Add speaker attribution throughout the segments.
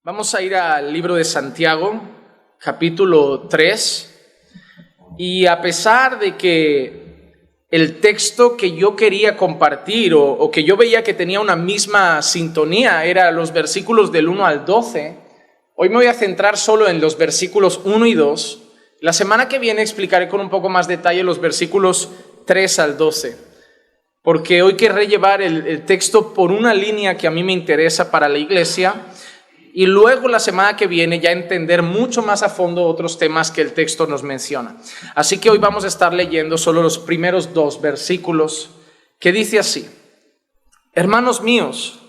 Speaker 1: Vamos a ir al libro de Santiago, capítulo 3, y a pesar de que el texto que yo quería compartir o que yo veía que tenía una misma sintonía era los versículos del 1 al 12, hoy me voy a centrar solo en los versículos 1 y 2. La semana que viene explicaré con un poco más detalle los versículos 3 al 12, porque hoy querré llevar el texto por una línea que a mí me interesa para la iglesia, y luego la semana que viene ya entender mucho más a fondo otros temas que el texto nos menciona. Así que hoy vamos a estar leyendo solo los primeros 2 versículos, que dice así: Hermanos míos,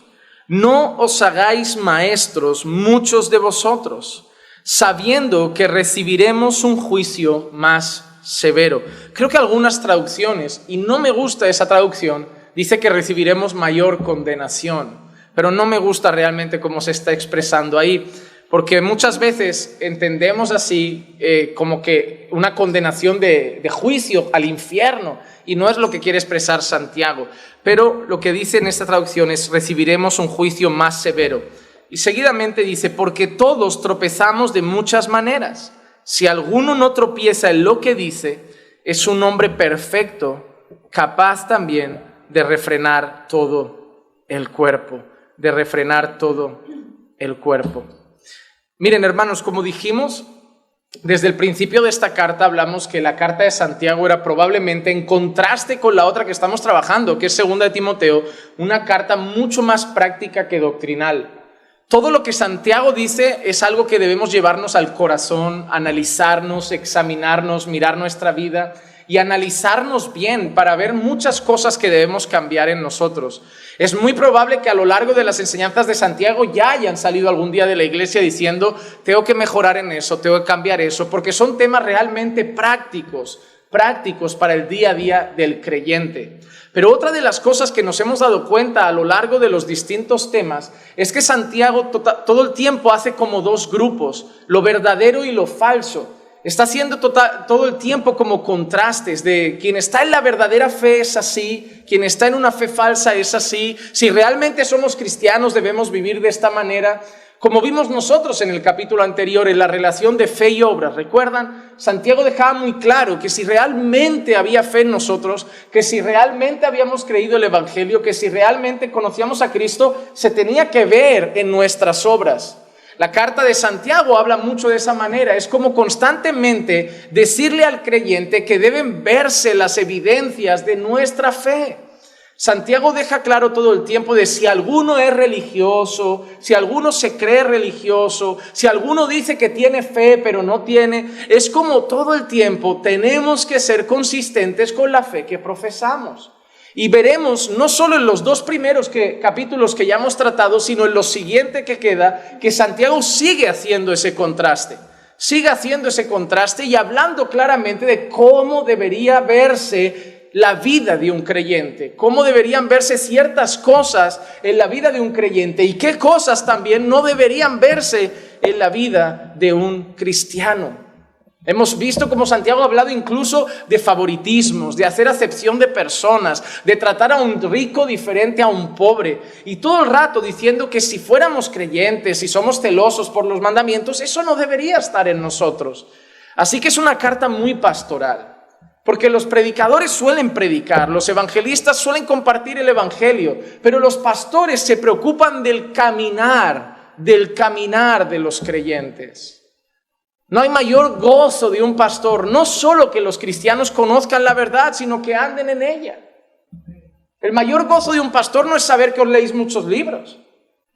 Speaker 1: no os hagáis maestros muchos de vosotros, sabiendo que recibiremos un juicio más severo. Creo que algunas traducciones, y no me gusta esa traducción, dice que recibiremos mayor condenación. Pero no me gusta realmente cómo se está expresando ahí, porque muchas veces entendemos así como que una condenación de juicio al infierno, y no es lo que quiere expresar Santiago. Pero lo que dice en esta traducción es: recibiremos un juicio más severo. Y seguidamente dice: porque todos tropezamos de muchas maneras. Si alguno no tropieza en lo que dice, es un hombre perfecto, capaz también de refrenar todo el cuerpo. Miren, hermanos, como dijimos, desde el principio de esta carta hablamos que la carta de Santiago era probablemente, en contraste con la otra que estamos trabajando, que es 2 de Timoteo, una carta mucho más práctica que doctrinal. Todo lo que Santiago dice es algo que debemos llevarnos al corazón, analizarnos, examinarnos, mirar nuestra vida y analizarnos bien para ver muchas cosas que debemos cambiar en nosotros. Es muy probable que a lo largo de las enseñanzas de Santiago ya hayan salido algún día de la iglesia diciendo: tengo que mejorar en eso, tengo que cambiar eso, porque son temas realmente prácticos para el día a día del creyente. Pero otra de las cosas que nos hemos dado cuenta a lo largo de los distintos temas es que Santiago todo el tiempo hace como 2 grupos, lo verdadero y lo falso. Está haciendo todo el tiempo como contrastes de quien está en la verdadera fe es así, quien está en una fe falsa es así. Si realmente somos cristianos debemos vivir de esta manera. Como vimos nosotros en el capítulo anterior, en la relación de fe y obras, ¿recuerdan? Santiago dejaba muy claro que si realmente había fe en nosotros, que si realmente habíamos creído el Evangelio, que si realmente conocíamos a Cristo, se tenía que ver en nuestras obras. La carta de Santiago habla mucho de esa manera. Es como constantemente decirle al creyente que deben verse las evidencias de nuestra fe. Santiago deja claro todo el tiempo de si alguno es religioso, si alguno se cree religioso, si alguno dice que tiene fe pero no tiene. Es como todo el tiempo tenemos que ser consistentes con la fe que profesamos. Y veremos, no solo en los 2 primeros capítulos que ya hemos tratado, sino en lo siguiente que queda, que Santiago sigue haciendo ese contraste. Y hablando claramente de cómo debería verse la vida de un creyente, cómo deberían verse ciertas cosas en la vida de un creyente y qué cosas también no deberían verse en la vida de un cristiano. Hemos visto cómo Santiago ha hablado incluso de favoritismos, de hacer acepción de personas, de tratar a un rico diferente a un pobre, y todo el rato diciendo que si fuéramos creyentes, si somos celosos por los mandamientos, eso no debería estar en nosotros. Así que es una carta muy pastoral, porque los predicadores suelen predicar, los evangelistas suelen compartir el evangelio, pero los pastores se preocupan del caminar de los creyentes. No hay mayor gozo de un pastor, no solo que los cristianos conozcan la verdad, sino que anden en ella. El mayor gozo de un pastor no es saber que os leéis muchos libros.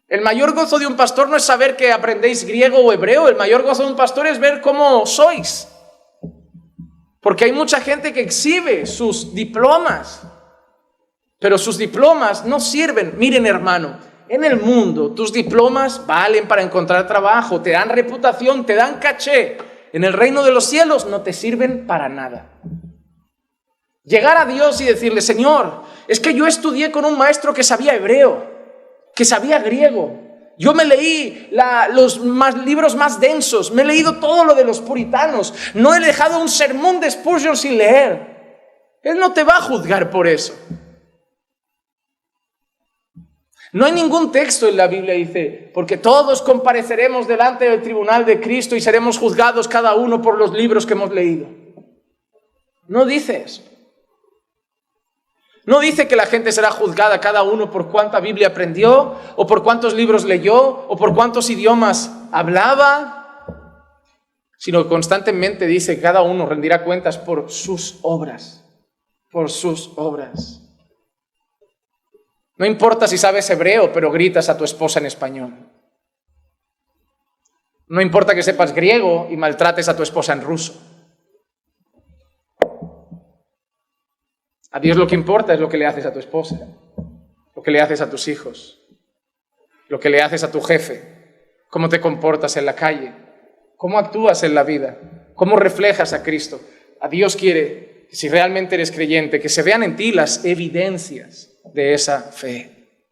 Speaker 1: El mayor gozo de un pastor no es saber que aprendéis griego o hebreo. El mayor gozo de un pastor es ver cómo sois. Porque hay mucha gente que exhibe sus diplomas, pero sus diplomas no sirven. Miren, hermano, en el mundo, tus diplomas valen para encontrar trabajo, te dan reputación, te dan caché. En el reino de los cielos no te sirven para nada. Llegar a Dios y decirle: Señor, es que yo estudié con un maestro que sabía hebreo, que sabía griego. Yo me leí los libros más densos, me he leído todo lo de los puritanos, no he dejado un sermón de Spurgeon sin leer. Él no te va a juzgar por eso. No hay ningún texto en la Biblia que dice, porque todos compareceremos delante del tribunal de Cristo y seremos juzgados cada uno por los libros que hemos leído. No dice eso. No dice que la gente será juzgada cada uno por cuánta Biblia aprendió, o por cuántos libros leyó, o por cuántos idiomas hablaba, sino que constantemente dice que cada uno rendirá cuentas por sus obras, por sus obras. No importa si sabes hebreo, pero gritas a tu esposa en español. No importa que sepas griego y maltrates a tu esposa en ruso. A Dios lo que importa es lo que le haces a tu esposa, lo que le haces a tus hijos, lo que le haces a tu jefe, cómo te comportas en la calle, cómo actúas en la vida, cómo reflejas a Cristo. A Dios quiere que si realmente eres creyente, que se vean en ti las evidencias de esa fe.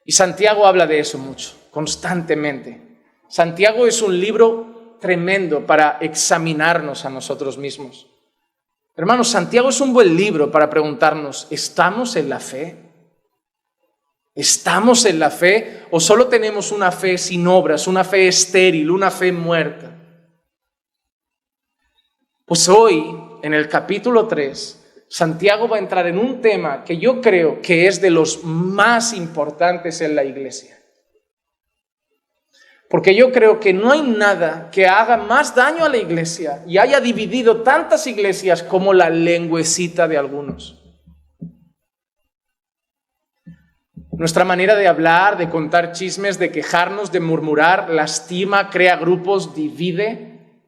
Speaker 1: Y Santiago habla de eso mucho, constantemente. Santiago es un libro tremendo para examinarnos a nosotros mismos. Hermanos, Santiago es un buen libro para preguntarnos, ¿estamos en la fe? ¿Estamos en la fe o solo tenemos una fe sin obras, una fe estéril, una fe muerta? Pues hoy, en el capítulo 3, Santiago va a entrar en un tema que yo creo que es de los más importantes en la iglesia. Porque yo creo que no hay nada que haga más daño a la iglesia y haya dividido tantas iglesias como la lengüecita de algunos. Nuestra manera de hablar, de contar chismes, de quejarnos, de murmurar, lastima, crea grupos, divide.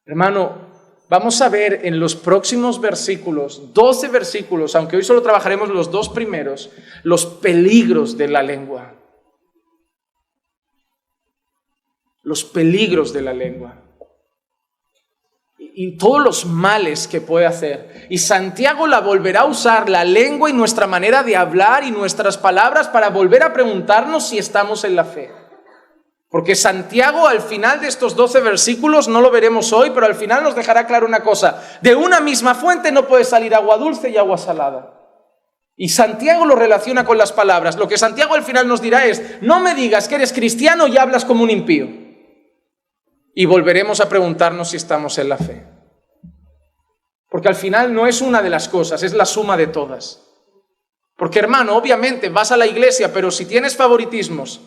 Speaker 1: Hermano, vamos a ver en los próximos versículos, 12 versículos, aunque hoy solo trabajaremos los 2 primeros, los peligros de la lengua. Los peligros de la lengua y todos los males que puede hacer. Y Santiago la volverá a usar, la lengua y nuestra manera de hablar y nuestras palabras, para volver a preguntarnos si estamos en la fe. Porque Santiago, al final de estos 12 versículos, no lo veremos hoy, pero al final nos dejará claro una cosa: de una misma fuente no puede salir agua dulce y agua salada. Y Santiago lo relaciona con las palabras. Lo que Santiago al final nos dirá es: no me digas que eres cristiano y hablas como un impío. Y volveremos a preguntarnos si estamos en la fe. Porque al final no es una de las cosas, es la suma de todas. Porque, hermano, obviamente vas a la iglesia, pero si tienes favoritismos,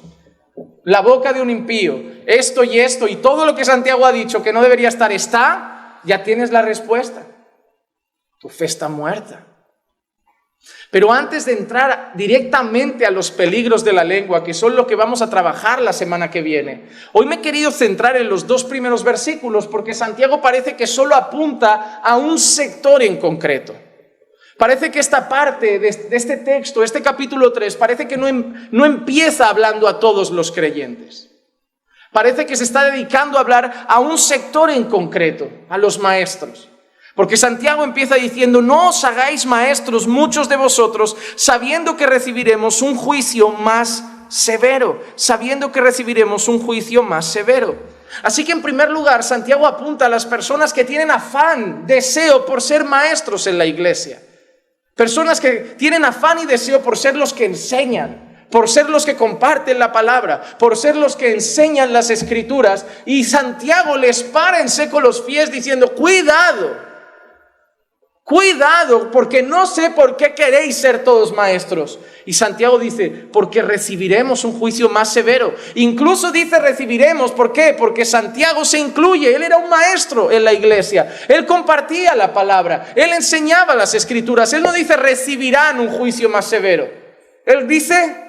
Speaker 1: la boca de un impío, esto y todo lo que Santiago ha dicho que no debería estar, ya tienes la respuesta. Tu fe está muerta. Pero antes de entrar directamente a los peligros de la lengua, que son lo que vamos a trabajar la semana que viene, hoy me he querido centrar en los 2 primeros versículos, porque Santiago parece que solo apunta a un sector en concreto. Parece que esta parte de este texto, este capítulo 3, parece que no empieza hablando a todos los creyentes. Parece que se está dedicando a hablar a un sector en concreto, a los maestros. Porque Santiago empieza diciendo: no os hagáis maestros muchos de vosotros, sabiendo que recibiremos un juicio más severo. Sabiendo que recibiremos un juicio más severo. Así que en primer lugar, Santiago apunta a las personas que tienen afán, deseo por ser maestros en la iglesia. Personas que tienen afán y deseo por ser los que enseñan, por ser los que comparten la palabra, por ser los que enseñan las escrituras. Y Santiago les para en seco los pies diciendo: cuidado, porque no sé por qué queréis ser todos maestros. Y Santiago dice: porque recibiremos un juicio más severo. Incluso dice recibiremos, ¿por qué? Porque Santiago se incluye. Él era un maestro en la iglesia. Él compartía la palabra. Él enseñaba las escrituras. Él no dice recibirán un juicio más severo. Él dice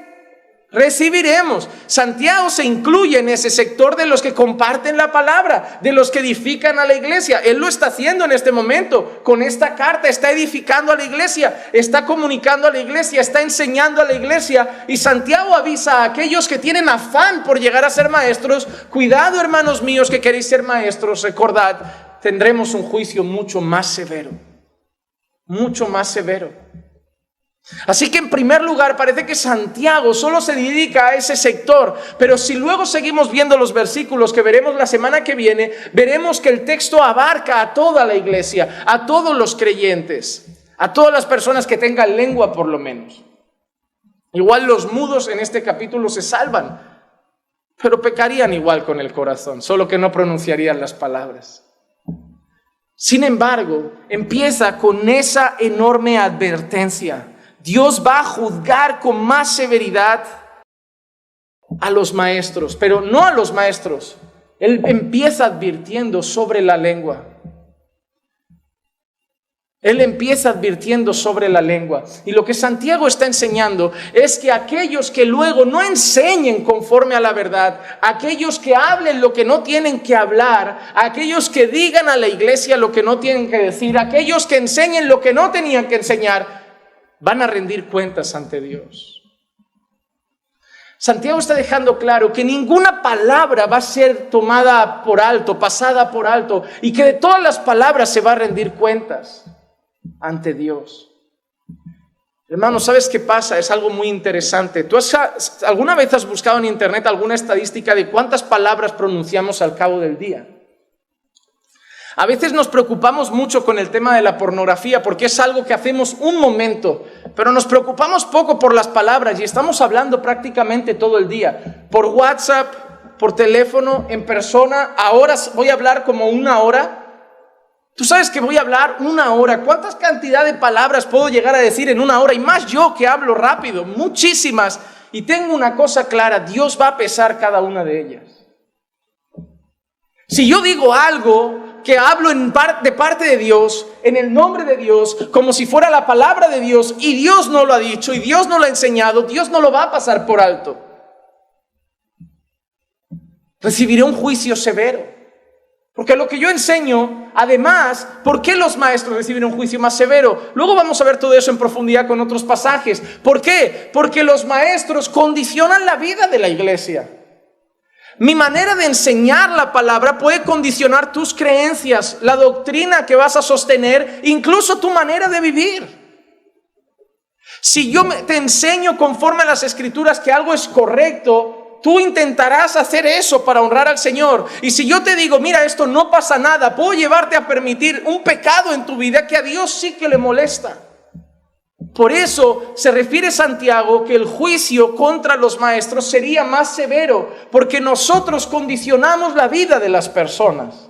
Speaker 1: recibiremos. Santiago se incluye en ese sector de los que comparten la palabra, de los que edifican a la iglesia. Él lo está haciendo en este momento. Con esta carta está edificando a la iglesia, está comunicando a la iglesia, está enseñando a la iglesia. Y Santiago avisa a aquellos que tienen afán por llegar a ser maestros: cuidado, hermanos míos, que queréis ser maestros, recordad, tendremos un juicio mucho más severo. Mucho más severo. Así que en primer lugar parece que Santiago solo se dedica a ese sector, pero si luego seguimos viendo los versículos que veremos la semana que viene, veremos que el texto abarca a toda la iglesia, a todos los creyentes, a todas las personas que tengan lengua por lo menos. Igual los mudos en este capítulo se salvan, pero pecarían igual con el corazón, solo que no pronunciarían las palabras. Sin embargo, empieza con esa enorme advertencia. Dios va a juzgar con más severidad a los maestros, pero no a los maestros. Él empieza advirtiendo sobre la lengua. Él empieza advirtiendo sobre la lengua. Y lo que Santiago está enseñando es que aquellos que luego no enseñen conforme a la verdad, aquellos que hablen lo que no tienen que hablar, aquellos que digan a la iglesia lo que no tienen que decir, aquellos que enseñen lo que no tenían que enseñar, van a rendir cuentas ante Dios. Santiago está dejando claro que ninguna palabra va a ser tomada por alto, pasada por alto, y que de todas las palabras se va a rendir cuentas ante Dios. Hermano, ¿sabes qué pasa? Es algo muy interesante. ¿Alguna vez has buscado en internet alguna estadística de cuántas palabras pronunciamos al cabo del día? A veces nos preocupamos mucho con el tema de la pornografía porque es algo que hacemos un momento, pero nos preocupamos poco por las palabras y estamos hablando prácticamente todo el día. Por WhatsApp, por teléfono, en persona. Ahora voy a hablar como 1 hora. Tú sabes que voy a hablar 1 hora. ¿Cuántas cantidad de palabras puedo llegar a decir en 1 hora? Y más yo que hablo rápido, muchísimas. Y tengo una cosa clara, Dios va a pesar cada una de ellas. Si yo digo algo que hablo de parte de Dios, en el nombre de Dios, como si fuera la palabra de Dios, y Dios no lo ha dicho, y Dios no lo ha enseñado, Dios no lo va a pasar por alto. Recibiré un juicio severo. Porque lo que yo enseño, además, ¿por qué los maestros reciben un juicio más severo? Luego vamos a ver todo eso en profundidad con otros pasajes. ¿Por qué? Porque los maestros condicionan la vida de la iglesia. Mi manera de enseñar la palabra puede condicionar tus creencias, la doctrina que vas a sostener, incluso tu manera de vivir. Si yo te enseño conforme a las Escrituras que algo es correcto, tú intentarás hacer eso para honrar al Señor. Y si yo te digo, mira, esto no pasa nada, puedo llevarte a permitir un pecado en tu vida que a Dios sí que le molesta. Por eso se refiere Santiago que el juicio contra los maestros sería más severo, porque nosotros condicionamos la vida de las personas.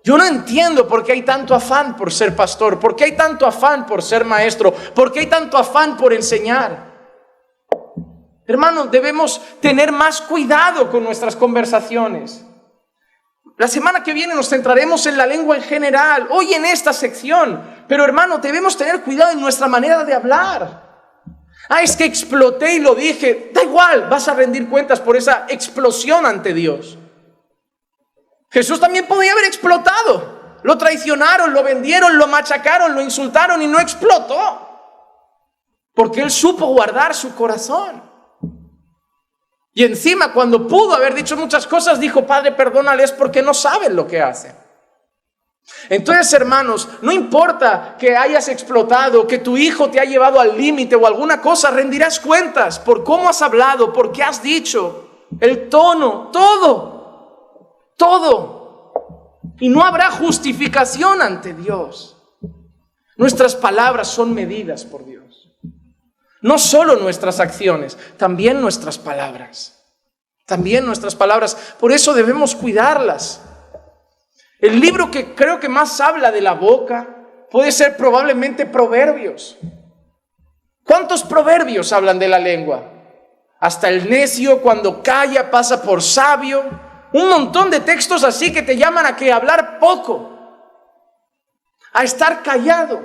Speaker 1: Yo no entiendo por qué hay tanto afán por ser pastor, por qué hay tanto afán por ser maestro, por qué hay tanto afán por enseñar. Hermanos, debemos tener más cuidado con nuestras conversaciones. La semana que viene nos centraremos en la lengua en general, hoy en esta sección. Pero hermano, debemos tener cuidado en nuestra manera de hablar. Es que exploté y lo dije. Da igual, vas a rendir cuentas por esa explosión ante Dios. Jesús también podía haber explotado. Lo traicionaron, lo vendieron, lo machacaron, lo insultaron y no explotó. Porque Él supo guardar su corazón. Y encima, cuando pudo haber dicho muchas cosas, dijo, Padre, perdónales porque no saben lo que hacen. Entonces, hermanos, no importa que hayas explotado, que tu hijo te ha llevado al límite o alguna cosa, rendirás cuentas por cómo has hablado, por qué has dicho, el tono, todo. Y no habrá justificación ante Dios. Nuestras palabras son medidas por Dios. No solo nuestras acciones, también nuestras palabras. Por eso debemos cuidarlas. El libro que creo que más habla de la boca puede ser probablemente Proverbios. ¿Cuántos proverbios hablan de la lengua? Hasta el necio cuando calla pasa por sabio. Un montón de textos así que te llaman a que hablar poco, a estar callado,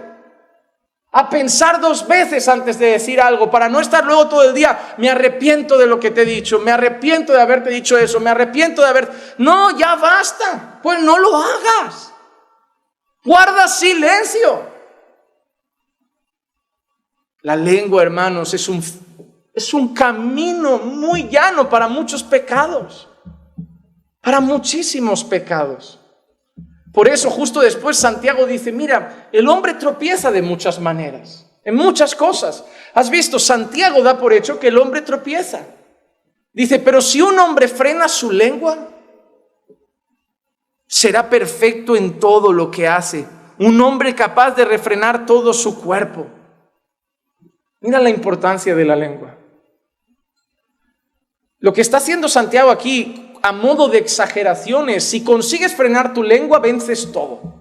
Speaker 1: a pensar 2 veces antes de decir algo, para no estar luego todo el día, me arrepiento de lo que te he dicho, me arrepiento de haberte dicho eso, me arrepiento de haber... No, ya basta, pues no lo hagas. Guarda silencio. La lengua, hermanos, es un camino muy llano para muchos pecados, para muchísimos pecados. Por eso justo después Santiago dice, mira, el hombre tropieza de muchas maneras, en muchas cosas. ¿Has visto? Santiago da por hecho que el hombre tropieza. Dice, pero si un hombre frena su lengua, será perfecto en todo lo que hace. Un hombre capaz de refrenar todo su cuerpo. Mira la importancia de la lengua. Lo que está haciendo Santiago aquí, a modo de exageraciones, si consigues frenar tu lengua, vences todo.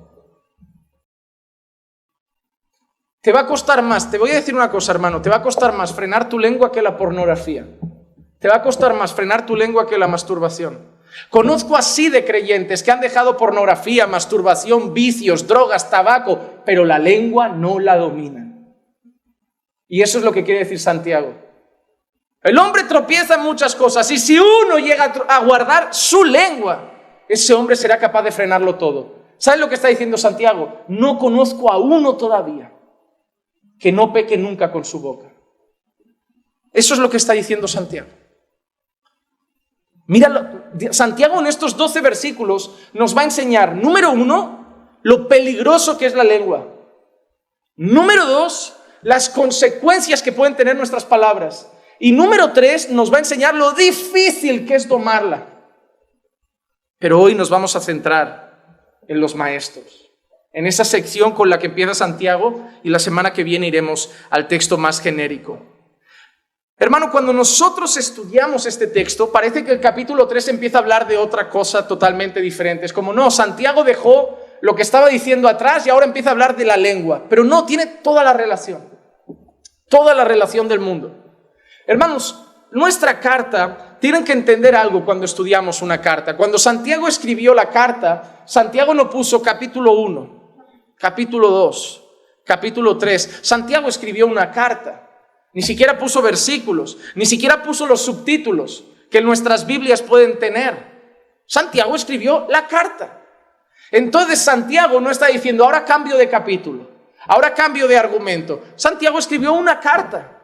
Speaker 1: Te va a costar más, te voy a decir una cosa, hermano, te va a costar más frenar tu lengua que la pornografía. Te va a costar más frenar tu lengua que la masturbación. Conozco así de creyentes que han dejado pornografía, masturbación, vicios, drogas, tabaco, pero la lengua no la dominan. Y eso es lo que quiere decir Santiago. El hombre tropieza en muchas cosas y si uno llega a guardar su lengua, ese hombre será capaz de frenarlo todo. ¿Sabes lo que está diciendo Santiago? No conozco a uno todavía que no peque nunca con su boca. Eso es lo que está diciendo Santiago. Mira, Santiago en estos 12 versículos nos va a enseñar, número 1, lo peligroso que es la lengua. Número 2, las consecuencias que pueden tener nuestras palabras. Y número 3, nos va a enseñar lo difícil que es domarla. Pero hoy nos vamos a centrar en los maestros, en esa sección con la que empieza Santiago, y la semana que viene iremos al texto más genérico. Hermano, cuando nosotros estudiamos este texto, parece que el capítulo 3 empieza a hablar de otra cosa totalmente diferente. Es como, no, Santiago dejó lo que estaba diciendo atrás y ahora empieza a hablar de la lengua. Pero no, tiene toda la relación del mundo. Hermanos, nuestra carta, tienen que entender algo cuando estudiamos una carta. Cuando Santiago escribió la carta, Santiago no puso capítulo 1, capítulo 2, capítulo 3. Santiago escribió una carta. Ni siquiera puso versículos, ni siquiera puso los subtítulos que nuestras Biblias pueden tener. Santiago escribió la carta. Entonces Santiago no está diciendo, ahora cambio de capítulo, ahora cambio de argumento. Santiago escribió una carta.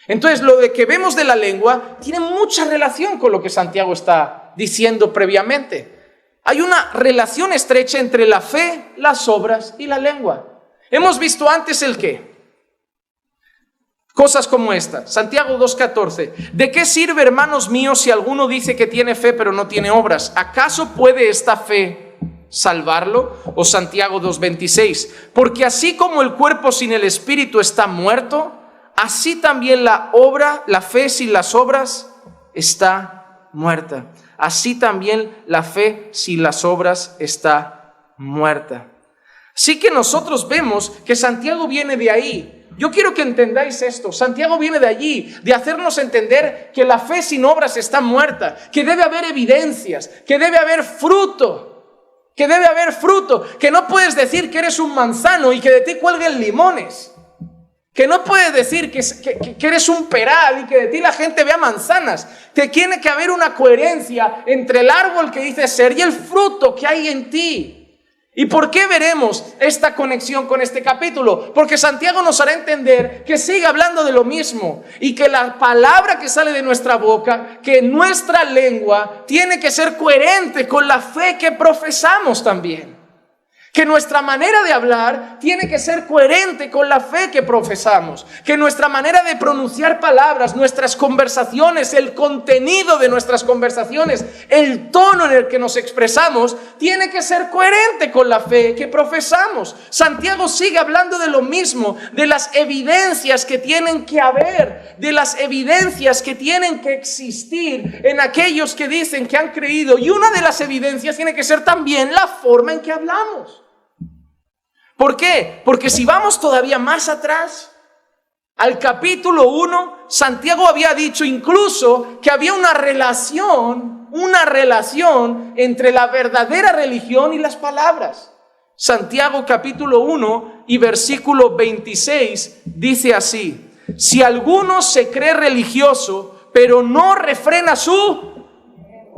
Speaker 1: Entonces lo de que vemos de la lengua tiene mucha relación con lo que Santiago está diciendo previamente. Hay una relación estrecha entre la fe, las obras y la lengua. Hemos visto antes el qué. Cosas como esta, Santiago 2:14. ¿De qué sirve, hermanos míos, si alguno dice que tiene fe pero no tiene obras? ¿Acaso puede esta fe salvarlo? O Santiago 2:26. Porque así como el cuerpo sin el espíritu está muerto, así también la fe sin las obras está muerta. Así también la fe sin las obras está muerta. Así que nosotros vemos que Santiago viene de ahí. Yo quiero que entendáis esto. Santiago viene de allí, de hacernos entender que la fe sin obras está muerta, que debe haber evidencias, que debe haber fruto, que no puedes decir que eres un manzano y que de ti cuelguen limones, que no puedes decir que eres un peral y que de ti la gente vea manzanas. Tiene que haber una coherencia entre el árbol que dices ser y el fruto que hay en ti. ¿Y por qué veremos esta conexión con este capítulo? Porque Santiago nos hará entender que sigue hablando de lo mismo y que la palabra que sale de nuestra boca, que nuestra lengua tiene que ser coherente con la fe que profesamos también. Que nuestra manera de hablar tiene que ser coherente con la fe que profesamos. Que nuestra manera de pronunciar palabras, nuestras conversaciones, el contenido de nuestras conversaciones, el tono en el que nos expresamos, tiene que ser coherente con la fe que profesamos. Santiago sigue hablando de lo mismo, de las evidencias que tienen que haber, de las evidencias que tienen que existir en aquellos que dicen que han creído. Y una de las evidencias tiene que ser también la forma en que hablamos. ¿Por qué? Porque si vamos todavía más atrás, al capítulo 1, Santiago había dicho incluso que había una relación entre la verdadera religión y las palabras. Santiago capítulo 1 y versículo 26 dice así: si alguno se cree religioso, pero no refrena su...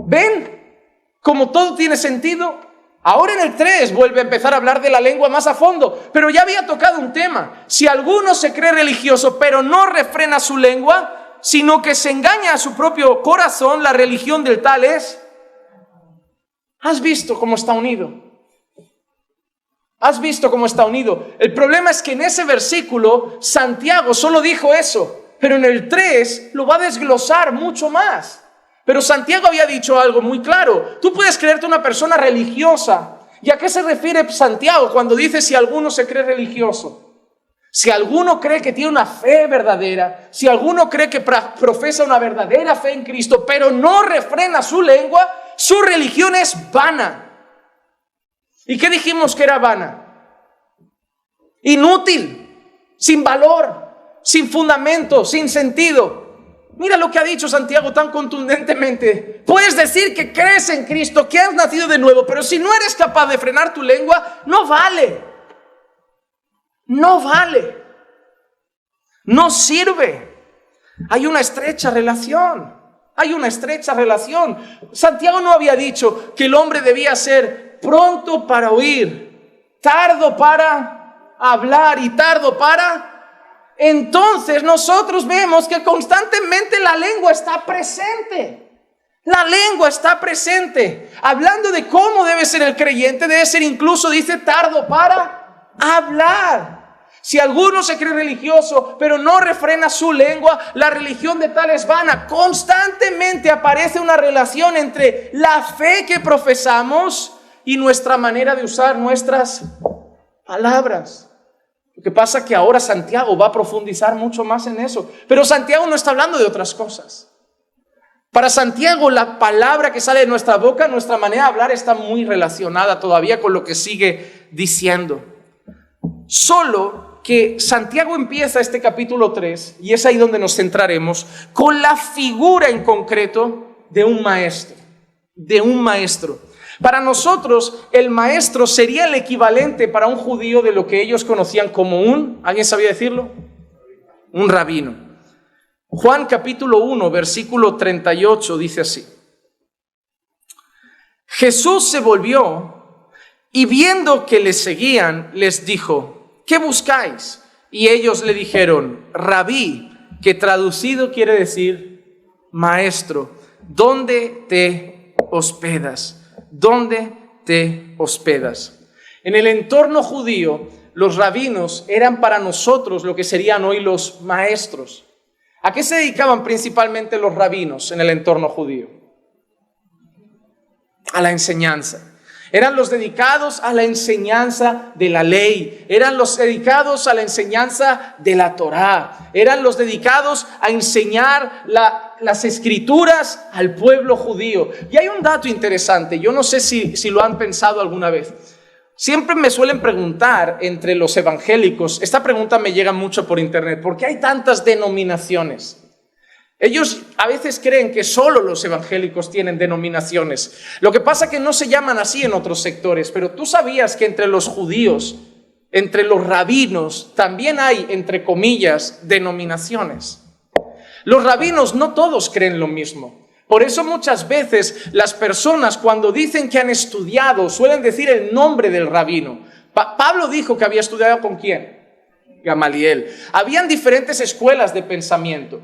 Speaker 1: ¿Ven? Como todo tiene sentido. Ahora en el 3 vuelve a empezar a hablar de la lengua más a fondo, pero ya había tocado un tema. Si alguno se cree religioso, pero no refrena su lengua, sino que se engaña a su propio corazón, la religión del tal es... ¿Has visto cómo está unido? ¿Has visto cómo está unido? El problema es que en ese versículo Santiago solo dijo eso, pero en el 3 lo va a desglosar mucho más. Pero Santiago había dicho algo muy claro. Tú puedes creerte una persona religiosa. ¿Y a qué se refiere Santiago cuando dice si alguno se cree religioso? Si alguno cree que tiene una fe verdadera, si alguno cree que profesa una verdadera fe en Cristo, pero no refrena su lengua, su religión es vana. ¿Y qué dijimos que era vana? Inútil, sin valor, sin fundamento, sin sentido. Mira lo que ha dicho Santiago tan contundentemente. Puedes decir que crees en Cristo, que has nacido de nuevo, pero si no eres capaz de frenar tu lengua, no vale. No vale. No sirve. Hay una estrecha relación. Hay una estrecha relación. Santiago no había dicho que el hombre debía ser pronto para oír, tardo para hablar y tardo para... Entonces nosotros vemos que constantemente la lengua está presente. La lengua está presente. Hablando de cómo debe ser el creyente, debe ser incluso, dice, tardo para hablar. Si alguno se cree religioso, pero no refrena su lengua, la religión de tal es vana. Constantemente aparece una relación entre la fe que profesamos y nuestra manera de usar nuestras palabras. Lo que pasa es que ahora Santiago va a profundizar mucho más en eso. Pero Santiago no está hablando de otras cosas. Para Santiago, la palabra que sale de nuestra boca, nuestra manera de hablar, está muy relacionada todavía con lo que sigue diciendo. Solo que Santiago empieza este capítulo 3, y es ahí donde nos centraremos, con la figura en concreto de un maestro. De un maestro. Para nosotros, el maestro sería el equivalente para un judío de lo que ellos conocían como ¿alguien sabía decirlo? Un rabino. Juan capítulo 1, versículo 38 dice así. Jesús se volvió y viendo que le seguían, les dijo, ¿qué buscáis? Y ellos le dijeron, Rabí, que traducido quiere decir maestro, ¿dónde te hospedas? ¿Dónde te hospedas? En el entorno judío, los rabinos eran para nosotros lo que serían hoy los maestros. ¿A qué se dedicaban principalmente los rabinos en el entorno judío? A la enseñanza. Eran los dedicados a la enseñanza de la ley, eran los dedicados a la enseñanza de la Torá, eran los dedicados a enseñar las escrituras al pueblo judío. Y hay un dato interesante, yo no sé si lo han pensado alguna vez. Siempre me suelen preguntar entre los evangélicos, esta pregunta me llega mucho por internet, ¿por qué hay tantas denominaciones? Ellos a veces creen que solo los evangélicos tienen denominaciones. Lo que pasa es que no se llaman así en otros sectores, pero tú sabías que entre los judíos, entre los rabinos, también hay, entre comillas, denominaciones. Los rabinos no todos creen lo mismo. Por eso muchas veces las personas cuando dicen que han estudiado suelen decir el nombre del rabino. Pablo dijo que había estudiado ¿con quién? Gamaliel. Habían diferentes escuelas de pensamiento.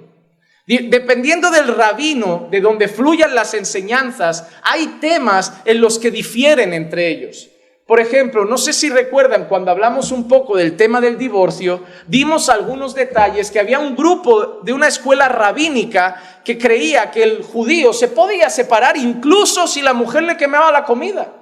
Speaker 1: Dependiendo del rabino, de donde fluyan las enseñanzas, hay temas en los que difieren entre ellos. Por ejemplo, no sé si recuerdan cuando hablamos un poco del tema del divorcio, dimos algunos detalles que había un grupo de una escuela rabínica que creía que el judío se podía separar incluso si la mujer le quemaba la comida.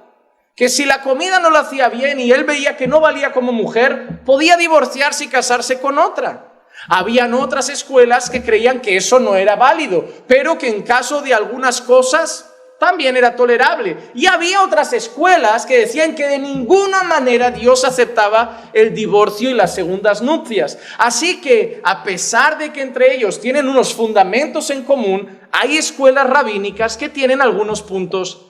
Speaker 1: Que si la comida no lo hacía bien y él veía que no valía como mujer, podía divorciarse y casarse con otra. Habían otras escuelas que creían que eso no era válido, pero que en caso de algunas cosas también era tolerable. Y había otras escuelas que decían que de ninguna manera Dios aceptaba el divorcio y las segundas nupcias. Así que, a pesar de que entre ellos tienen unos fundamentos en común, hay escuelas rabínicas que tienen algunos puntos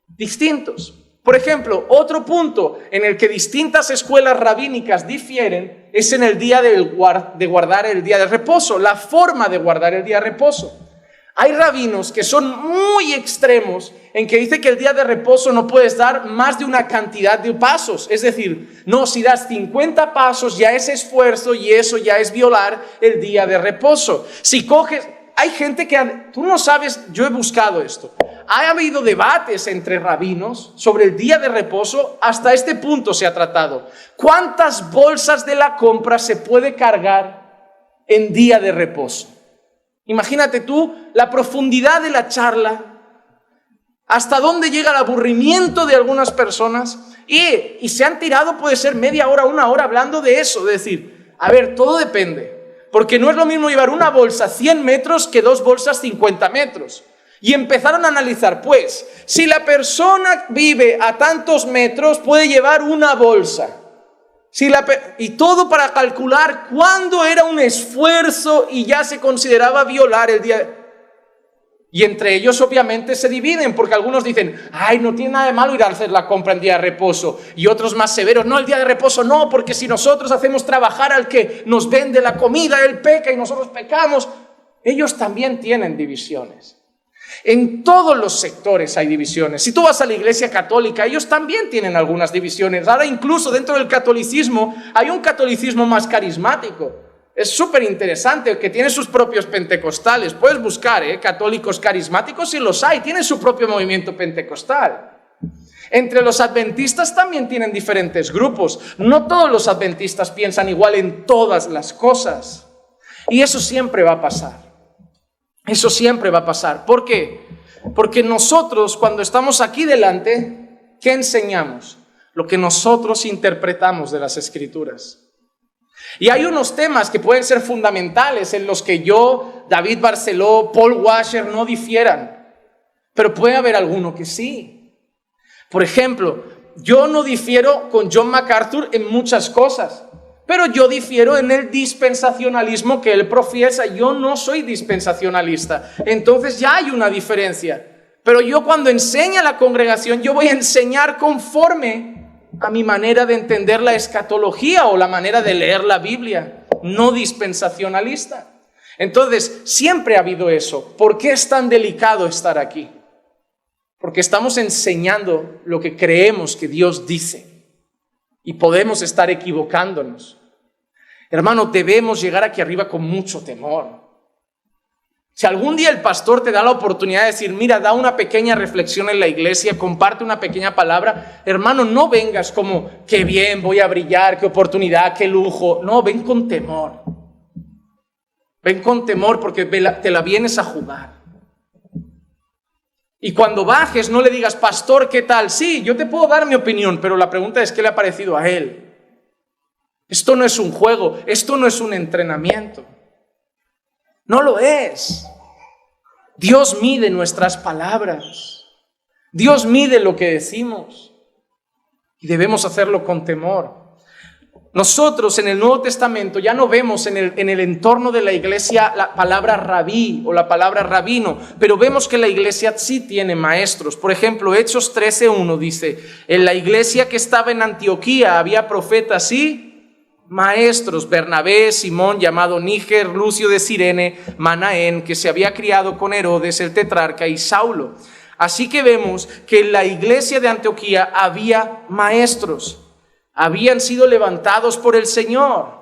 Speaker 1: distintos. Por ejemplo, otro punto en el que distintas escuelas rabínicas difieren es en el día de guardar el día de reposo, la forma de guardar el día de reposo. Hay rabinos que son muy extremos en que dice que el día de reposo no puedes dar más de una cantidad de pasos. Es decir, no, si das 50 pasos ya es esfuerzo y eso ya es violar el día de reposo. Si coges... Hay gente que, tú no sabes, yo he buscado esto. Ha habido debates entre rabinos sobre el día de reposo, hasta este punto se ha tratado. ¿Cuántas bolsas de la compra se puede cargar en día de reposo? Imagínate tú la profundidad de la charla, hasta dónde llega el aburrimiento de algunas personas y se han tirado, puede ser media hora, una hora hablando de eso, de decir, A ver, todo depende, porque no es lo mismo llevar una bolsa 100 metros que 2 bolsas 50 metros. Y empezaron a analizar, pues, si la persona vive a tantos metros, puede llevar una bolsa. Y todo para calcular cuándo era un esfuerzo y ya se consideraba violar el día. Y entre ellos obviamente se dividen, porque algunos dicen, ay, no tiene nada de malo ir a hacer la compra en día de reposo. Y otros más severos, no, el día de reposo no, porque si nosotros hacemos trabajar al que nos vende la comida, él peca y nosotros pecamos. Ellos también tienen divisiones. En todos los sectores hay divisiones. Si tú vas a la iglesia católica, ellos también tienen algunas divisiones. Ahora incluso dentro del catolicismo hay un catolicismo más carismático. Es súper interesante, que tiene sus propios pentecostales. Puedes buscar católicos carismáticos y los hay. Tienen su propio movimiento pentecostal. Entre los adventistas también tienen diferentes grupos. No todos los adventistas piensan igual en todas las cosas. Y eso siempre va a pasar. Eso siempre va a pasar. ¿Por qué? Porque nosotros, cuando estamos aquí delante, ¿qué enseñamos? Lo que nosotros interpretamos de las Escrituras. Y hay unos temas que pueden ser fundamentales en los que yo, David Barceló, Paul Washer no difieran. Pero puede haber alguno que sí. Por ejemplo, yo no difiero con John MacArthur en muchas cosas. Pero yo difiero en el dispensacionalismo que él profiesa. Yo no soy dispensacionalista. Entonces ya hay una diferencia. Pero yo cuando enseño a la congregación, yo voy a enseñar conforme a mi manera de entender la escatología o la manera de leer la Biblia, no dispensacionalista. Entonces, siempre ha habido eso. ¿Por qué es tan delicado estar aquí? Porque estamos enseñando lo que creemos que Dios dice y podemos estar equivocándonos. Hermano, debemos llegar aquí arriba con mucho temor. Si algún día el pastor te da la oportunidad de decir, mira, da una pequeña reflexión en la iglesia, comparte una pequeña palabra, hermano, no vengas como, qué bien, voy a brillar, qué oportunidad, qué lujo. No, ven con temor. Ven con temor porque te la vienes a jugar. Y cuando bajes, no le digas, pastor, ¿qué tal? Sí, yo te puedo dar mi opinión, pero la pregunta es, ¿qué le ha parecido a él? Esto no es un juego, esto no es un entrenamiento. No lo es. Dios mide nuestras palabras. Dios mide lo que decimos. Y debemos hacerlo con temor. Nosotros en el Nuevo Testamento ya no vemos en el entorno de la iglesia la palabra rabí o la palabra rabino, pero vemos que la iglesia sí tiene maestros. Por ejemplo, Hechos 13:1 dice, en la iglesia que estaba en Antioquía había profetas y maestros, Bernabé, Simón llamado Níger, Lucio de Cirene, Manaén, que se había criado con Herodes el tetrarca, y Saulo. Así que vemos que en la iglesia de Antioquía había maestros. Habían sido levantados por el Señor.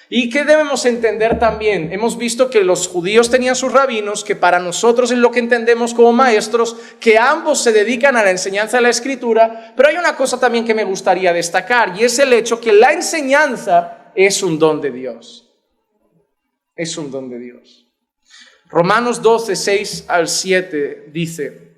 Speaker 1: ¿Y qué debemos entender también? Hemos visto que los judíos tenían sus rabinos, que para nosotros es lo que entendemos como maestros, que ambos se dedican a la enseñanza de la Escritura, pero hay una cosa también que me gustaría destacar, y es el hecho que la enseñanza es un don de Dios. Es un don de Dios. Romanos 12, 6 al 7 dice,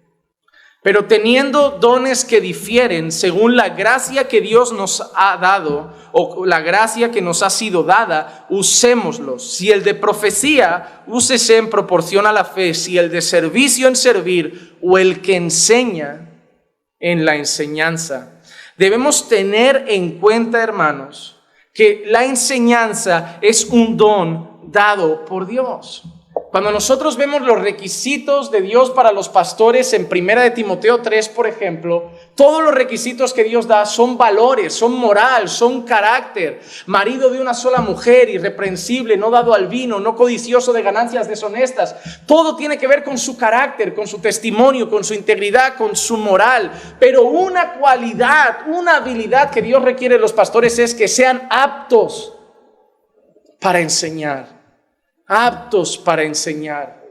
Speaker 1: pero teniendo dones que difieren según la gracia que Dios nos ha dado, o la gracia que nos ha sido dada, usémoslos. Si el de profecía, úsese en proporción a la fe. Si el de servicio, en servir. O el que enseña, en la enseñanza. Debemos tener en cuenta, hermanos, que la enseñanza es un don dado por Dios. Cuando nosotros vemos los requisitos de Dios para los pastores en 1 de Timoteo 3, por ejemplo, todos los requisitos que Dios da son valores, son moral, son carácter. Marido de una sola mujer, irreprensible, no dado al vino, no codicioso de ganancias deshonestas. Todo tiene que ver con su carácter, con su testimonio, con su integridad, con su moral. Pero una cualidad, una habilidad que Dios requiere de los pastores es que sean aptos para enseñar. Aptos para enseñar,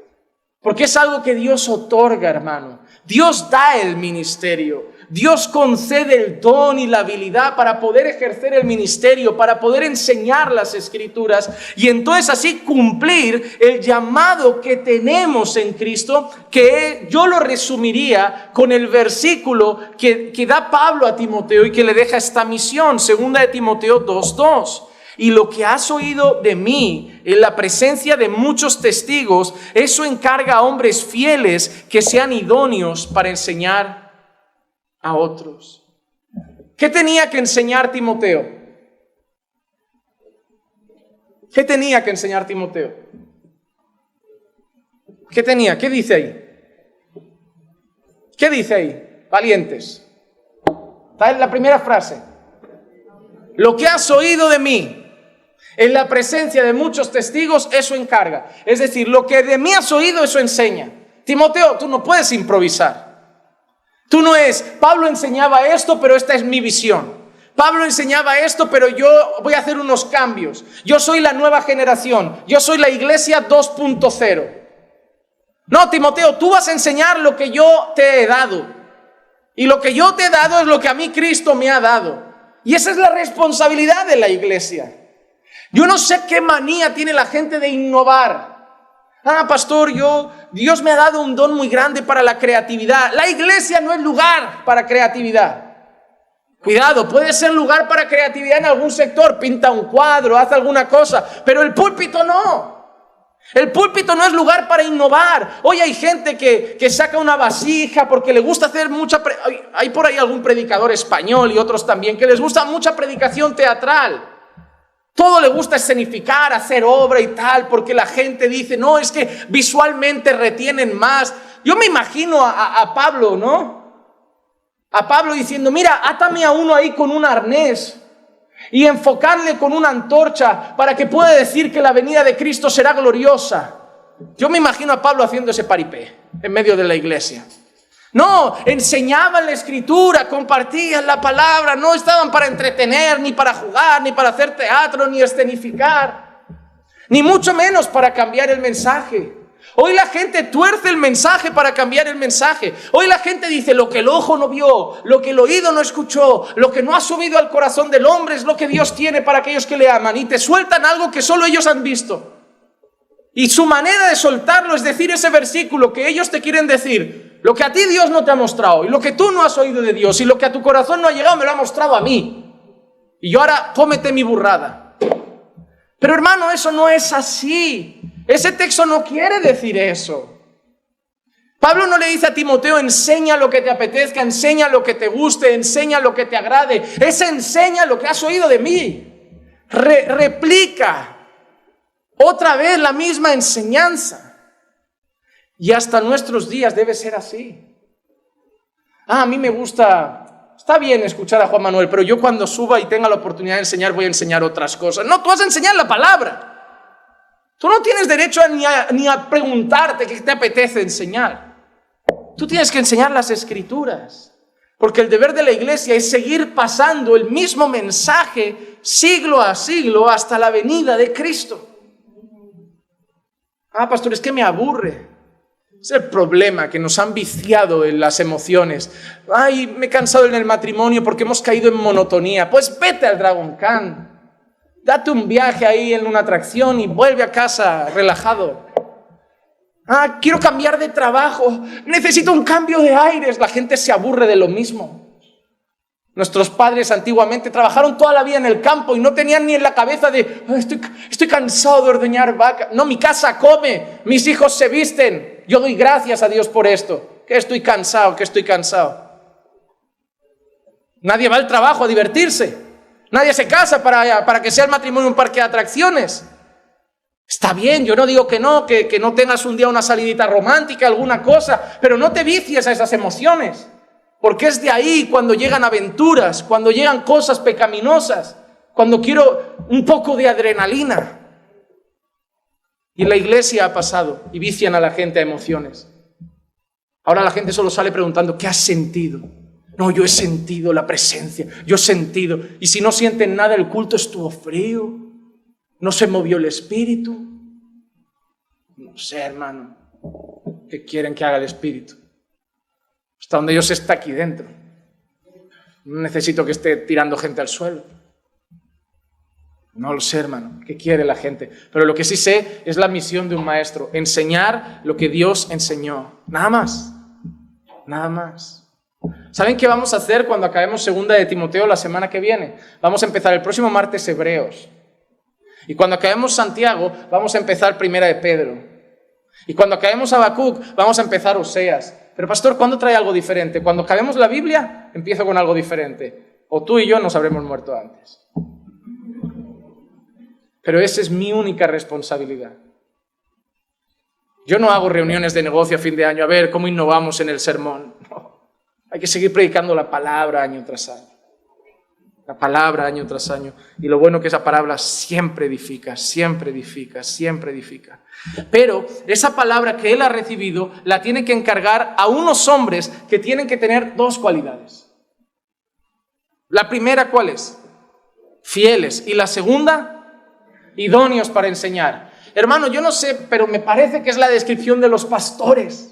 Speaker 1: porque es algo que Dios otorga, hermano. Dios da el ministerio, Dios concede el don y la habilidad para poder ejercer el ministerio, para poder enseñar las Escrituras y entonces así cumplir el llamado que tenemos en Cristo, que yo lo resumiría con el versículo que da Pablo a Timoteo y que le deja esta misión, 2 de Timoteo 2:2. Y lo que has oído de mí en la presencia de muchos testigos, eso encarga a hombres fieles que sean idóneos para enseñar a otros. ¿Qué tenía que enseñar Timoteo? ¿Qué tenía que enseñar Timoteo? ¿Qué tenía? ¿Qué dice ahí? ¿Qué dice ahí? Valientes. Está en la primera frase. Lo que has oído de mí en la presencia de muchos testigos, eso encarga. Es decir, lo que de mí has oído, eso enseña. Timoteo, tú no puedes improvisar. Tú no es, Pablo enseñaba esto, pero esta es mi visión. Pablo enseñaba esto, pero yo voy a hacer unos cambios. Yo soy la nueva generación. Yo soy la iglesia 2.0. No, Timoteo, tú vas a enseñar lo que yo te he dado. Y lo que yo te he dado es lo que a mí Cristo me ha dado. Y esa es la responsabilidad de la iglesia. Yo no sé qué manía tiene la gente de innovar. Pastor, Dios me ha dado un don muy grande para la creatividad. La iglesia no es lugar para creatividad. Cuidado, puede ser lugar para creatividad en algún sector. Pinta un cuadro, haz alguna cosa. Pero el púlpito no. El púlpito no es lugar para innovar. Hoy hay gente que saca una vasija porque le gusta hacer hay por ahí algún predicador español y otros también que les gusta mucha predicación teatral. Todo le gusta escenificar, hacer obra y tal, porque la gente dice, no, es que visualmente retienen más. Yo me imagino a Pablo, ¿no? A Pablo diciendo, mira, átame a uno ahí con un arnés y enfocarle con una antorcha para que pueda decir que la venida de Cristo será gloriosa. Yo me imagino a Pablo haciendo ese paripé en medio de la iglesia. No, enseñaban la escritura, compartían la palabra, no estaban para entretener, ni para jugar, ni para hacer teatro, ni escenificar, ni mucho menos para cambiar el mensaje. Hoy la gente tuerce el mensaje para cambiar el mensaje. Hoy la gente dice, lo que el ojo no vio, lo que el oído no escuchó, lo que no ha subido al corazón del hombre es lo que Dios tiene para aquellos que le aman. Y te sueltan algo que solo ellos han visto. Y su manera de soltarlo es decir ese versículo que ellos te quieren decir. Lo que a ti Dios no te ha mostrado y lo que tú no has oído de Dios y lo que a tu corazón no ha llegado me lo ha mostrado a mí. Y yo ahora cómete mi burrada. Pero hermano, eso no es así. Ese texto no quiere decir eso. Pablo no le dice a Timoteo, enseña lo que te apetezca, enseña lo que te guste, enseña lo que te agrade. Es enseña lo que has oído de mí. Replica otra vez la misma enseñanza. Y hasta nuestros días debe ser así. A mí me gusta, está bien escuchar a Juan Manuel, pero yo cuando suba y tenga la oportunidad de enseñar, voy a enseñar otras cosas. No, tú vas a enseñar la palabra. Tú no tienes derecho ni a preguntarte qué te apetece enseñar. Tú tienes que enseñar las escrituras. Porque el deber de la iglesia es seguir pasando el mismo mensaje siglo a siglo hasta la venida de Cristo. Pastor, es que me aburre. Es el problema, que nos han viciado en las emociones. Me he cansado en el matrimonio porque hemos caído en monotonía. Pues vete al Dragon Khan. Date un viaje ahí en una atracción y vuelve a casa relajado. Quiero cambiar de trabajo. Necesito un cambio de aires. La gente se aburre de lo mismo. Nuestros padres antiguamente trabajaron toda la vida en el campo y no tenían ni en la cabeza de estoy cansado de ordeñar vacas. No, mi casa come, mis hijos se visten. Yo doy gracias a Dios por esto. Que estoy cansado. Nadie va al trabajo a divertirse. Nadie se casa para que sea el matrimonio un parque de atracciones. Está bien, yo no digo que no tengas un día una salidita romántica, alguna cosa, pero no te vicies a esas emociones. Porque es de ahí cuando llegan aventuras, cuando llegan cosas pecaminosas, cuando quiero un poco de adrenalina. Y en la iglesia ha pasado y vician a la gente a emociones. Ahora la gente solo sale preguntando, ¿qué has sentido? No, yo he sentido la presencia, yo he sentido. Y si no sienten nada, el culto estuvo frío, no se movió el espíritu. No sé, hermano, ¿qué quieren que haga el espíritu? Hasta donde Dios está aquí dentro. No necesito que esté tirando gente al suelo. No lo sé, hermano, qué quiere la gente. Pero lo que sí sé es la misión de un maestro. Enseñar lo que Dios enseñó. Nada más. Nada más. ¿Saben qué vamos a hacer cuando acabemos segunda de Timoteo la semana que viene? Vamos a empezar el próximo martes Hebreos. Y cuando acabemos Santiago, vamos a empezar Primera de Pedro. Y cuando acabemos Habacuc, vamos a empezar Oseas. Pero pastor, ¿cuándo trae algo diferente? Cuando acabemos la Biblia, empiezo con algo diferente. O tú y yo nos habremos muerto antes. Pero esa es mi única responsabilidad. Yo no hago reuniones de negocio a fin de año, a ver cómo innovamos en el sermón. No. Hay que seguir predicando la palabra año tras año. La palabra año tras año. Y lo bueno que esa palabra siempre edifica, siempre edifica, siempre edifica. Pero esa palabra que él ha recibido la tiene que encargar a unos hombres que tienen que tener dos cualidades. La primera, ¿cuál es? Fieles. Y la segunda, idóneos para enseñar. Hermano, yo no sé, pero me parece que es la descripción de los pastores.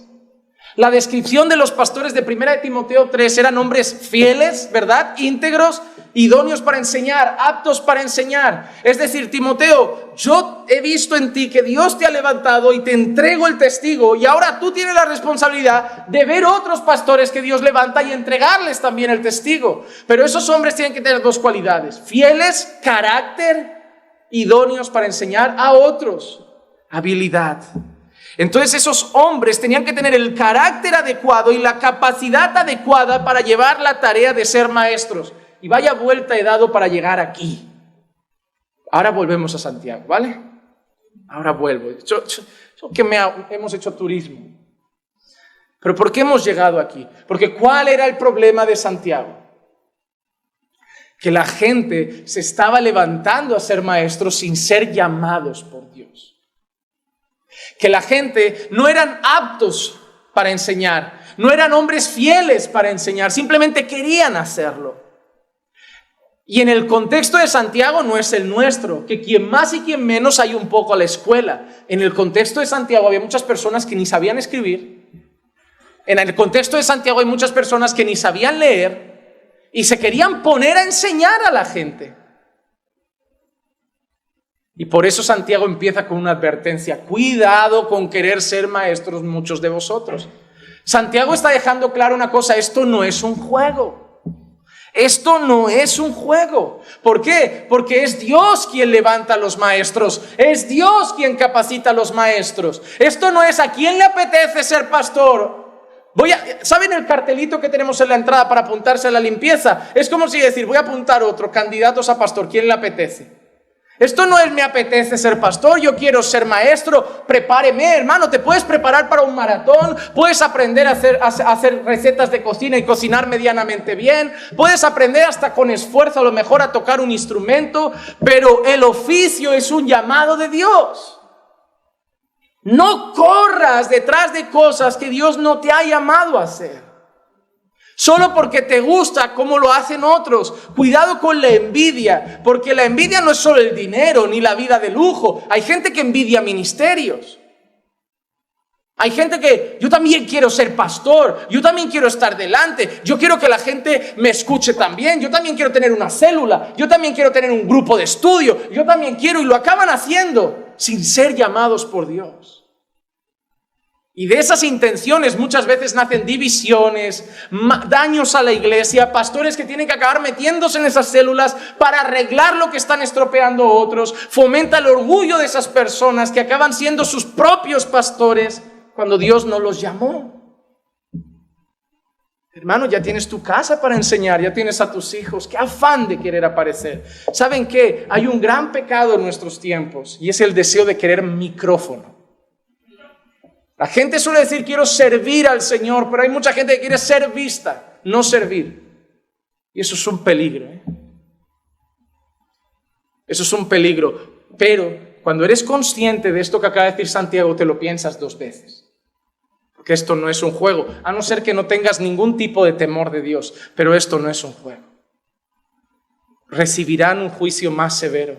Speaker 1: La descripción de los pastores de 1 Timoteo 3 eran hombres fieles, ¿verdad? Íntegros, idóneos para enseñar, aptos para enseñar. Es decir, Timoteo, yo he visto en ti que Dios te ha levantado y te entrego el testigo, y ahora tú tienes la responsabilidad de ver otros pastores que Dios levanta y entregarles también el testigo. Pero esos hombres tienen que tener dos cualidades: fieles, carácter, idóneos para enseñar a otros, habilidad. Entonces esos hombres tenían que tener el carácter adecuado y la capacidad adecuada para llevar la tarea de ser maestros. Y vaya vuelta he dado para llegar aquí. Ahora volvemos a Santiago, ¿vale? Ahora vuelvo. Hemos hecho turismo. Pero ¿por qué hemos llegado aquí? Porque ¿cuál era el problema de Santiago? Que la gente se estaba levantando a ser maestros sin ser llamados por Dios. Que la gente no eran aptos para enseñar, no eran hombres fieles para enseñar, simplemente querían hacerlo. Y en el contexto de Santiago no es el nuestro, que quien más y quien menos hay un poco a la escuela. En el contexto de Santiago había muchas personas que ni sabían escribir. En el contexto de Santiago hay muchas personas que ni sabían leer y se querían poner a enseñar a la gente. Y por eso Santiago empieza con una advertencia: cuidado con querer ser maestros muchos de vosotros. Santiago está dejando claro una cosa: esto no es un juego. Esto no es un juego. ¿Por qué? Porque es Dios quien levanta a los maestros. Es Dios quien capacita a los maestros. Esto no es a quién le apetece ser pastor. ¿Saben el cartelito que tenemos en la entrada para apuntarse a la limpieza? Es como si decir: voy a apuntar otro, candidatos a pastor, ¿quién le apetece? Esto no es me apetece ser pastor, yo quiero ser maestro, prepáreme, hermano. Te puedes preparar para un maratón, puedes aprender a hacer recetas de cocina y cocinar medianamente bien, puedes aprender hasta con esfuerzo a lo mejor a tocar un instrumento, pero el oficio es un llamado de Dios. No corras detrás de cosas que Dios no te ha llamado a hacer. Solo porque te gusta cómo lo hacen otros. Cuidado con la envidia, porque la envidia no es solo el dinero ni la vida de lujo. Hay gente que envidia ministerios. Hay gente que: yo también quiero ser pastor, yo también quiero estar delante, yo quiero que la gente me escuche también, yo también quiero tener una célula, yo también quiero tener un grupo de estudio, yo también quiero, y lo acaban haciendo sin ser llamados por Dios. Y de esas intenciones muchas veces nacen divisiones, daños a la iglesia, pastores que tienen que acabar metiéndose en esas células para arreglar lo que están estropeando otros. Fomenta el orgullo de esas personas que acaban siendo sus propios pastores cuando Dios no los llamó. Hermano, ya tienes tu casa para enseñar, ya tienes a tus hijos. Qué afán de querer aparecer. ¿Saben qué? Hay un gran pecado en nuestros tiempos y es el deseo de querer micrófono. La gente suele decir: quiero servir al Señor, pero hay mucha gente que quiere ser vista, no servir. Y eso es un peligro, ¿eh? Eso es un peligro. Pero cuando eres consciente de esto que acaba de decir Santiago, te lo piensas dos veces. Porque esto no es un juego, a no ser que no tengas ningún tipo de temor de Dios. Pero esto no es un juego. Recibirán un juicio más severo.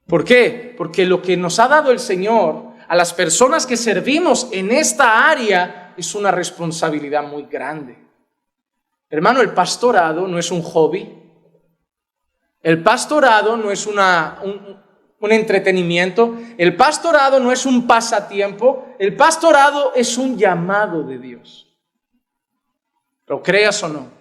Speaker 1: ¿Por qué? Porque lo que nos ha dado el Señor a las personas que servimos en esta área es una responsabilidad muy grande. Hermano, el pastorado no es un hobby. El pastorado no es un entretenimiento. El pastorado no es un pasatiempo. El pastorado es un llamado de Dios. Lo creas o no.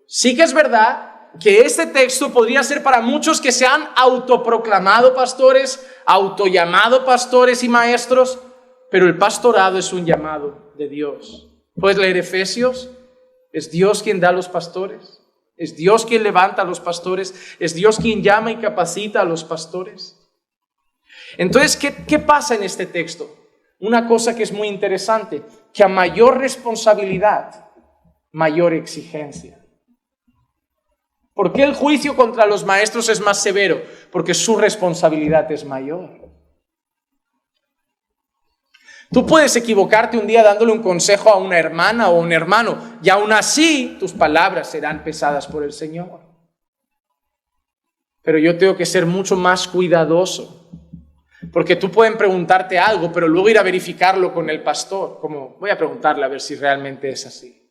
Speaker 1: Sí que es verdad que este texto podría ser para muchos que se han autoproclamado pastores, autollamado pastores y maestros, pero el pastorado es un llamado de Dios. ¿Puedes leer Efesios? Es Dios quien da a los pastores, es Dios quien levanta a los pastores, es Dios quien llama y capacita a los pastores. Entonces, ¿qué pasa en este texto? Una cosa que es muy interesante, que a mayor responsabilidad, mayor exigencia. ¿Por qué el juicio contra los maestros es más severo? Porque su responsabilidad es mayor. Tú puedes equivocarte un día dándole un consejo a una hermana o un hermano, y aún así tus palabras serán pesadas por el Señor. Pero yo tengo que ser mucho más cuidadoso, porque tú pueden preguntarte algo, pero luego ir a verificarlo con el pastor, como voy a preguntarle a ver si realmente es así.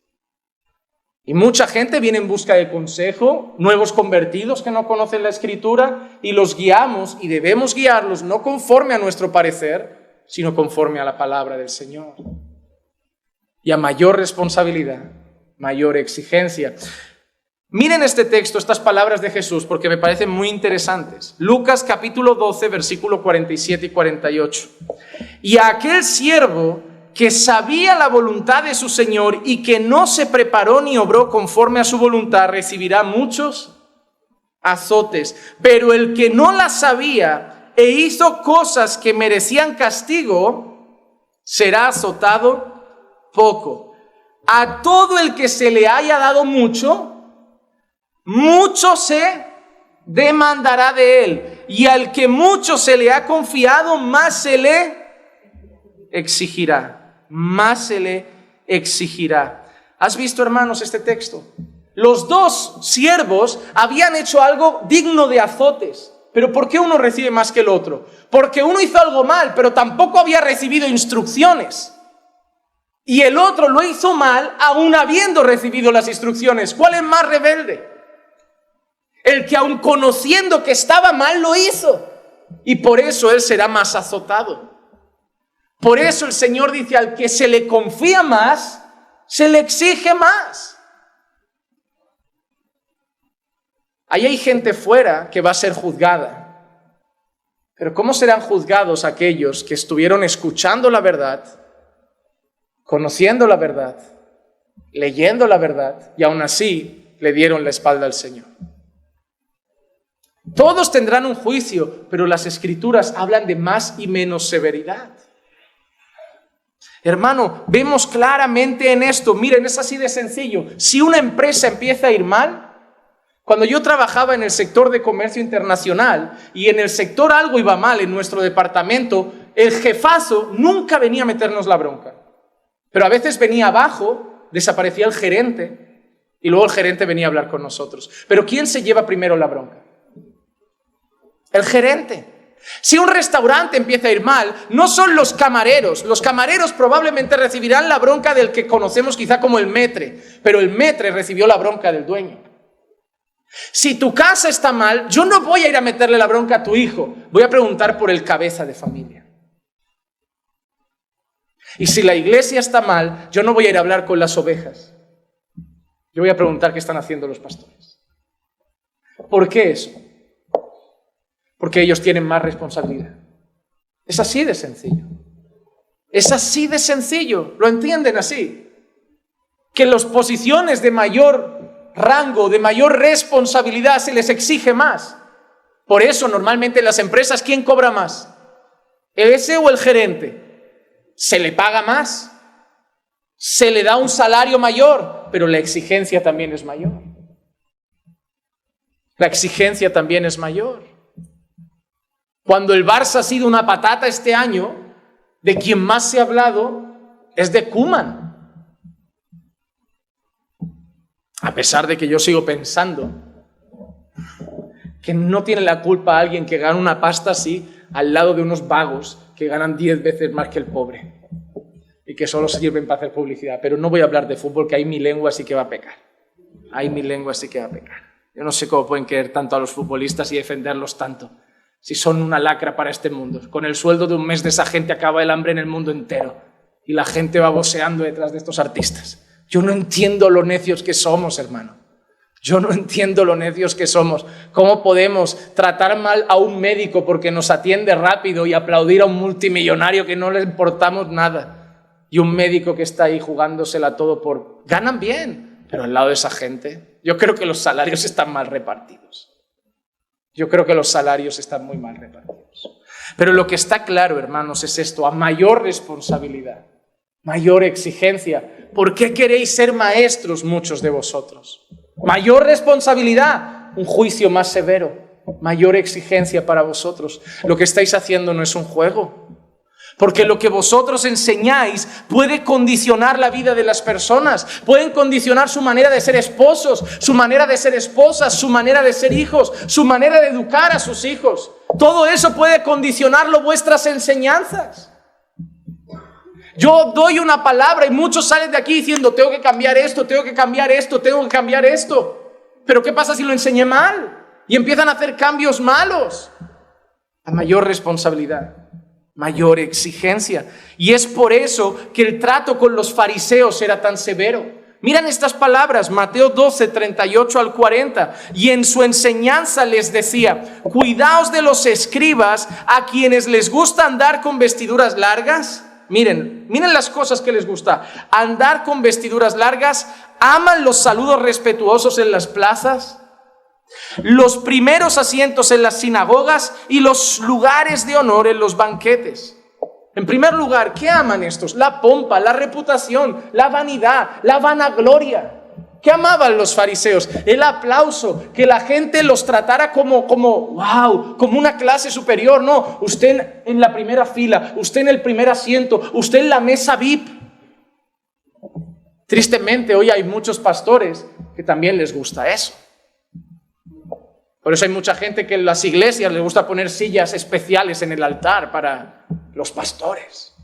Speaker 1: Y mucha gente viene en busca de consejo, nuevos convertidos que no conocen la Escritura, y los guiamos, y debemos guiarlos no conforme a nuestro parecer, sino conforme a la palabra del Señor. Y a mayor responsabilidad, mayor exigencia. Miren este texto, estas palabras de Jesús, porque me parecen muy interesantes. Lucas capítulo 12, versículo 47 y 48. Y a aquel siervo que sabía la voluntad de su Señor y que no se preparó ni obró conforme a su voluntad, recibirá muchos azotes. Pero el que no la sabía e hizo cosas que merecían castigo, será azotado poco. A todo el que se le haya dado mucho, mucho se demandará de él. Y al que mucho se le ha confiado, más se le exigirá. Más se le exigirá. ¿Has visto, hermanos, este texto? Los dos siervos habían hecho algo digno de azotes. ¿Pero por qué uno recibe más que el otro? Porque uno hizo algo mal, pero tampoco había recibido instrucciones. Y el otro lo hizo mal, aún habiendo recibido las instrucciones. ¿Cuál es más rebelde? El que aun conociendo que estaba mal, lo hizo. Y por eso él será más azotado. Por eso el Señor dice, al que se le confía más, se le exige más. Ahí hay gente fuera que va a ser juzgada. Pero ¿cómo serán juzgados aquellos que estuvieron escuchando la verdad, conociendo la verdad, leyendo la verdad y aún así le dieron la espalda al Señor? Todos tendrán un juicio, pero las Escrituras hablan de más y menos severidad. Hermano, vemos claramente en esto, miren, es así de sencillo. Si una empresa empieza a ir mal, cuando yo trabajaba en el sector de comercio internacional y en el sector algo iba mal en nuestro departamento, el jefazo nunca venía a meternos la bronca. Pero a veces venía abajo, desaparecía el gerente y luego el gerente venía a hablar con nosotros. Pero ¿quién se lleva primero la bronca? El gerente. Si un restaurante empieza a ir mal, no son los camareros. Los camareros probablemente recibirán la bronca del que conocemos quizá como el maître, pero el maître recibió la bronca del dueño. Si tu casa está mal, yo no voy a ir a meterle la bronca a tu hijo, voy a preguntar por el cabeza de familia. Y si la iglesia está mal, yo no voy a ir a hablar con las ovejas, yo voy a preguntar qué están haciendo los pastores. ¿Por qué eso? Porque ellos tienen más responsabilidad. Es así de sencillo. Es así de sencillo, ¿lo entienden así? Que las posiciones de mayor rango, de mayor responsabilidad se les exige más. Por eso normalmente en las empresas, ¿quién cobra más? ¿Ese o el gerente? Se le paga más, se le da un salario mayor, pero la exigencia también es mayor. La exigencia también es mayor. Cuando el Barça ha sido una patata este año, de quien más se ha hablado es de Koeman. A pesar de que yo sigo pensando que no tiene la culpa alguien que gana una pasta así al lado de unos vagos que ganan 10 veces más que el pobre y que solo sirven para hacer publicidad. Pero no voy a hablar de fútbol, que ahí mi lengua sí que va a pecar. Ahí mi lengua sí que va a pecar. Yo no sé cómo pueden querer tanto a los futbolistas y defenderlos tanto, si son una lacra para este mundo. Con el sueldo de un mes de esa gente acaba el hambre en el mundo entero y la gente va boceando detrás de estos artistas. Yo no entiendo lo necios que somos, hermano. Yo no entiendo lo necios que somos. ¿Cómo podemos tratar mal a un médico porque nos atiende rápido y aplaudir a un multimillonario que no le importamos nada? Y un médico que está ahí jugándosela todo por... Ganan bien, pero al lado de esa gente, yo creo que los salarios están mal repartidos. Yo creo que los salarios están muy mal repartidos. Pero lo que está claro, hermanos, es esto: a mayor responsabilidad, mayor exigencia. ¿Por qué queréis ser maestros muchos de vosotros? Mayor responsabilidad, un juicio más severo, mayor exigencia para vosotros. Lo que estáis haciendo no es un juego, porque lo que vosotros enseñáis puede condicionar la vida de las personas, pueden condicionar su manera de ser esposos, su manera de ser esposas, su manera de ser hijos, su manera de educar a sus hijos. Todo eso puede condicionarlo vuestras enseñanzas. Yo doy una palabra y muchos salen de aquí diciendo: tengo que cambiar esto, tengo que cambiar esto, tengo que cambiar esto. Pero ¿qué pasa si lo enseñé mal? Y empiezan a hacer cambios malos. A mayor responsabilidad, mayor exigencia. Y es por eso que el trato con los fariseos era tan severo. Miren estas palabras, Mateo 12, 38 al 40. Y en su enseñanza les decía: cuidaos de los escribas, a quienes les gusta andar con vestiduras largas. Miren las cosas que les gusta. Andar con vestiduras largas, aman los saludos respetuosos en las plazas, los primeros asientos en las sinagogas y los lugares de honor en los banquetes. En primer lugar, ¿qué aman estos? La pompa, la reputación, la vanidad, la vanagloria. ¿Qué amaban los fariseos? El aplauso, que la gente los tratara como wow, como una clase superior. No, usted en la primera fila, usted en el primer asiento, usted en la mesa VIP. Tristemente, hoy hay muchos pastores que también les gusta eso. Por eso hay mucha gente que en las iglesias les gusta poner sillas especiales en el altar para los pastores.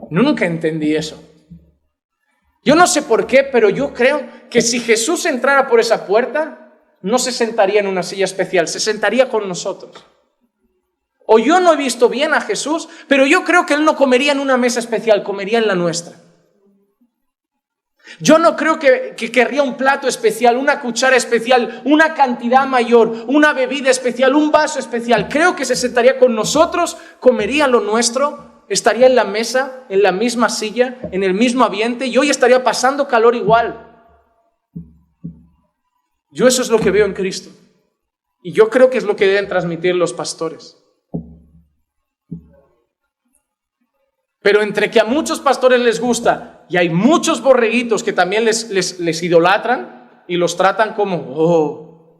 Speaker 1: Nunca entendí eso. Yo no sé por qué, pero yo creo que si Jesús entrara por esa puerta, no se sentaría en una silla especial, se sentaría con nosotros. O yo no he visto bien a Jesús, pero yo creo que Él no comería en una mesa especial, comería en la nuestra. Yo no creo que querría un plato especial, una cuchara especial, una cantidad mayor, una bebida especial, un vaso especial. Creo que se sentaría con nosotros, comería lo nuestro, estaría en la mesa, en la misma silla, en el mismo ambiente, y hoy estaría pasando calor igual. Yo eso es lo que veo en Cristo. Y yo creo que es lo que deben transmitir los pastores. Pero entre que a muchos pastores les gusta y hay muchos borreguitos que también les idolatran y los tratan como...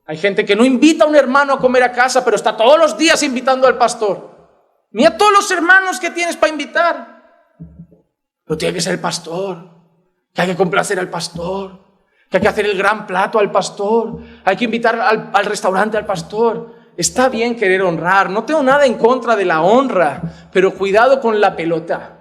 Speaker 1: Hay gente que no invita a un hermano a comer a casa, pero está todos los días invitando al pastor. Mira todos los hermanos que tienes para invitar. Pero tiene que ser el pastor, que hay que complacer al pastor, que hay que hacer el gran plato al pastor, hay que invitar al restaurante al pastor. Está bien querer honrar, no tengo nada en contra de la honra, pero cuidado con la pelota.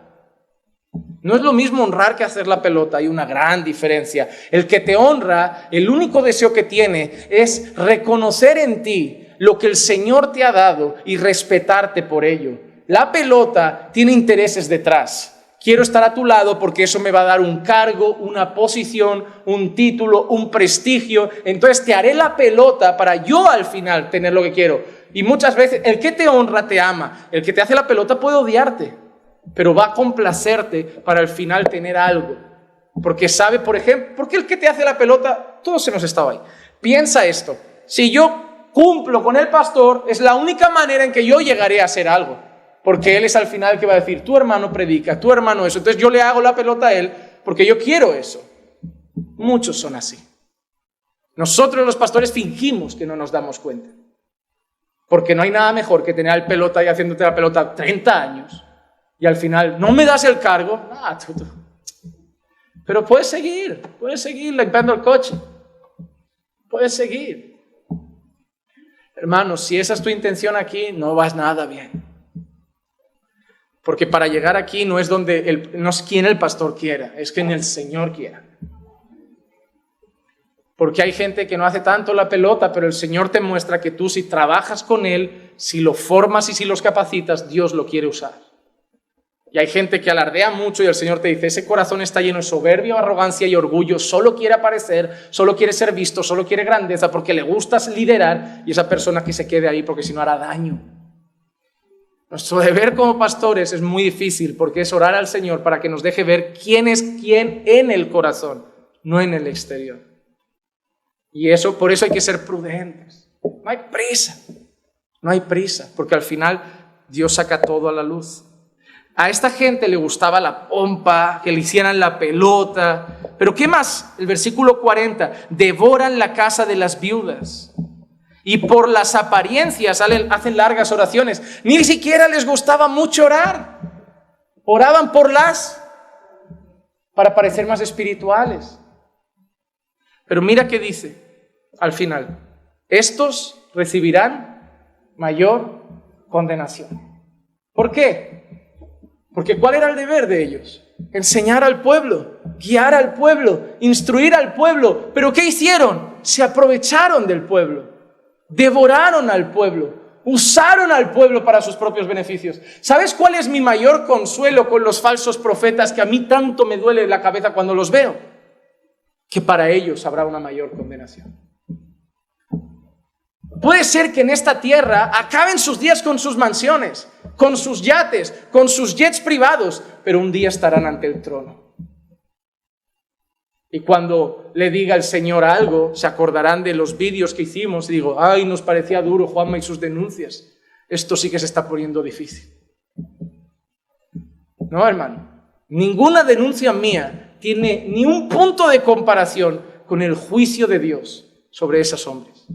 Speaker 1: No es lo mismo honrar que hacer la pelota, hay una gran diferencia. El que te honra, el único deseo que tiene es reconocer en ti lo que el Señor te ha dado y respetarte por ello. La pelota tiene intereses detrás. Quiero estar a tu lado porque eso me va a dar un cargo, una posición, un título, un prestigio. Entonces te haré la pelota para yo al final tener lo que quiero. Y muchas veces el que te honra te ama. El que te hace la pelota puede odiarte, pero va a complacerte para al final tener algo. Porque sabe, por ejemplo, porque el que te hace la pelota, todos hemos estado ahí. Piensa esto, si yo cumplo con el pastor, es la única manera en que yo llegaré a hacer algo. Porque él es al final el que va a decir, tu hermano predica, tu hermano eso. Entonces yo le hago la pelota a él porque yo quiero eso. Muchos son así. Nosotros los pastores fingimos que no nos damos cuenta. Porque no hay nada mejor que tener al pelota y haciéndote la pelota 30 años. Y al final, ¿no me das el cargo? Tú. Pero puedes seguir limpiando el coche. Puedes seguir. Hermanos, si esa es tu intención aquí, no vas nada bien. Porque para llegar aquí no es no es quien el pastor quiera, es quien el Señor quiera. Porque hay gente que no hace tanto la pelota, pero el Señor te muestra que tú, si trabajas con Él, si lo formas y si los capacitas, Dios lo quiere usar. Y hay gente que alardea mucho y el Señor te dice, ese corazón está lleno de soberbia, arrogancia y orgullo, solo quiere aparecer, solo quiere ser visto, solo quiere grandeza porque le gusta liderar, y esa persona que se quede ahí porque si no hará daño. Nuestro deber como pastores es muy difícil porque es orar al Señor para que nos deje ver quién es quién en el corazón, no en el exterior. Y por eso hay que ser prudentes. No hay prisa, porque al final Dios saca todo a la luz. A esta gente le gustaba la pompa, que le hicieran la pelota. Pero ¿qué más? El versículo 40, devoran la casa de las viudas. Y por las apariencias hacen largas oraciones. Ni siquiera les gustaba mucho orar. Oraban para parecer más espirituales. Pero mira qué dice al final. Estos recibirán mayor condenación. ¿Por qué? Porque ¿cuál era el deber de ellos? Enseñar al pueblo, guiar al pueblo, instruir al pueblo. ¿Pero qué hicieron? Se aprovecharon del pueblo, devoraron al pueblo, usaron al pueblo para sus propios beneficios. ¿Sabes cuál es mi mayor consuelo con los falsos profetas que a mí tanto me duele la cabeza cuando los veo? Que para ellos habrá una mayor condenación. Puede ser que en esta tierra acaben sus días con sus mansiones, con sus yates, con sus jets privados, pero un día estarán ante el trono. Y cuando le diga el Señor algo, se acordarán de los vídeos que hicimos y digo, ay, nos parecía duro Juanma y sus denuncias. Esto sí que se está poniendo difícil. No, hermano, ninguna denuncia mía tiene ni un punto de comparación con el juicio de Dios sobre esos hombres.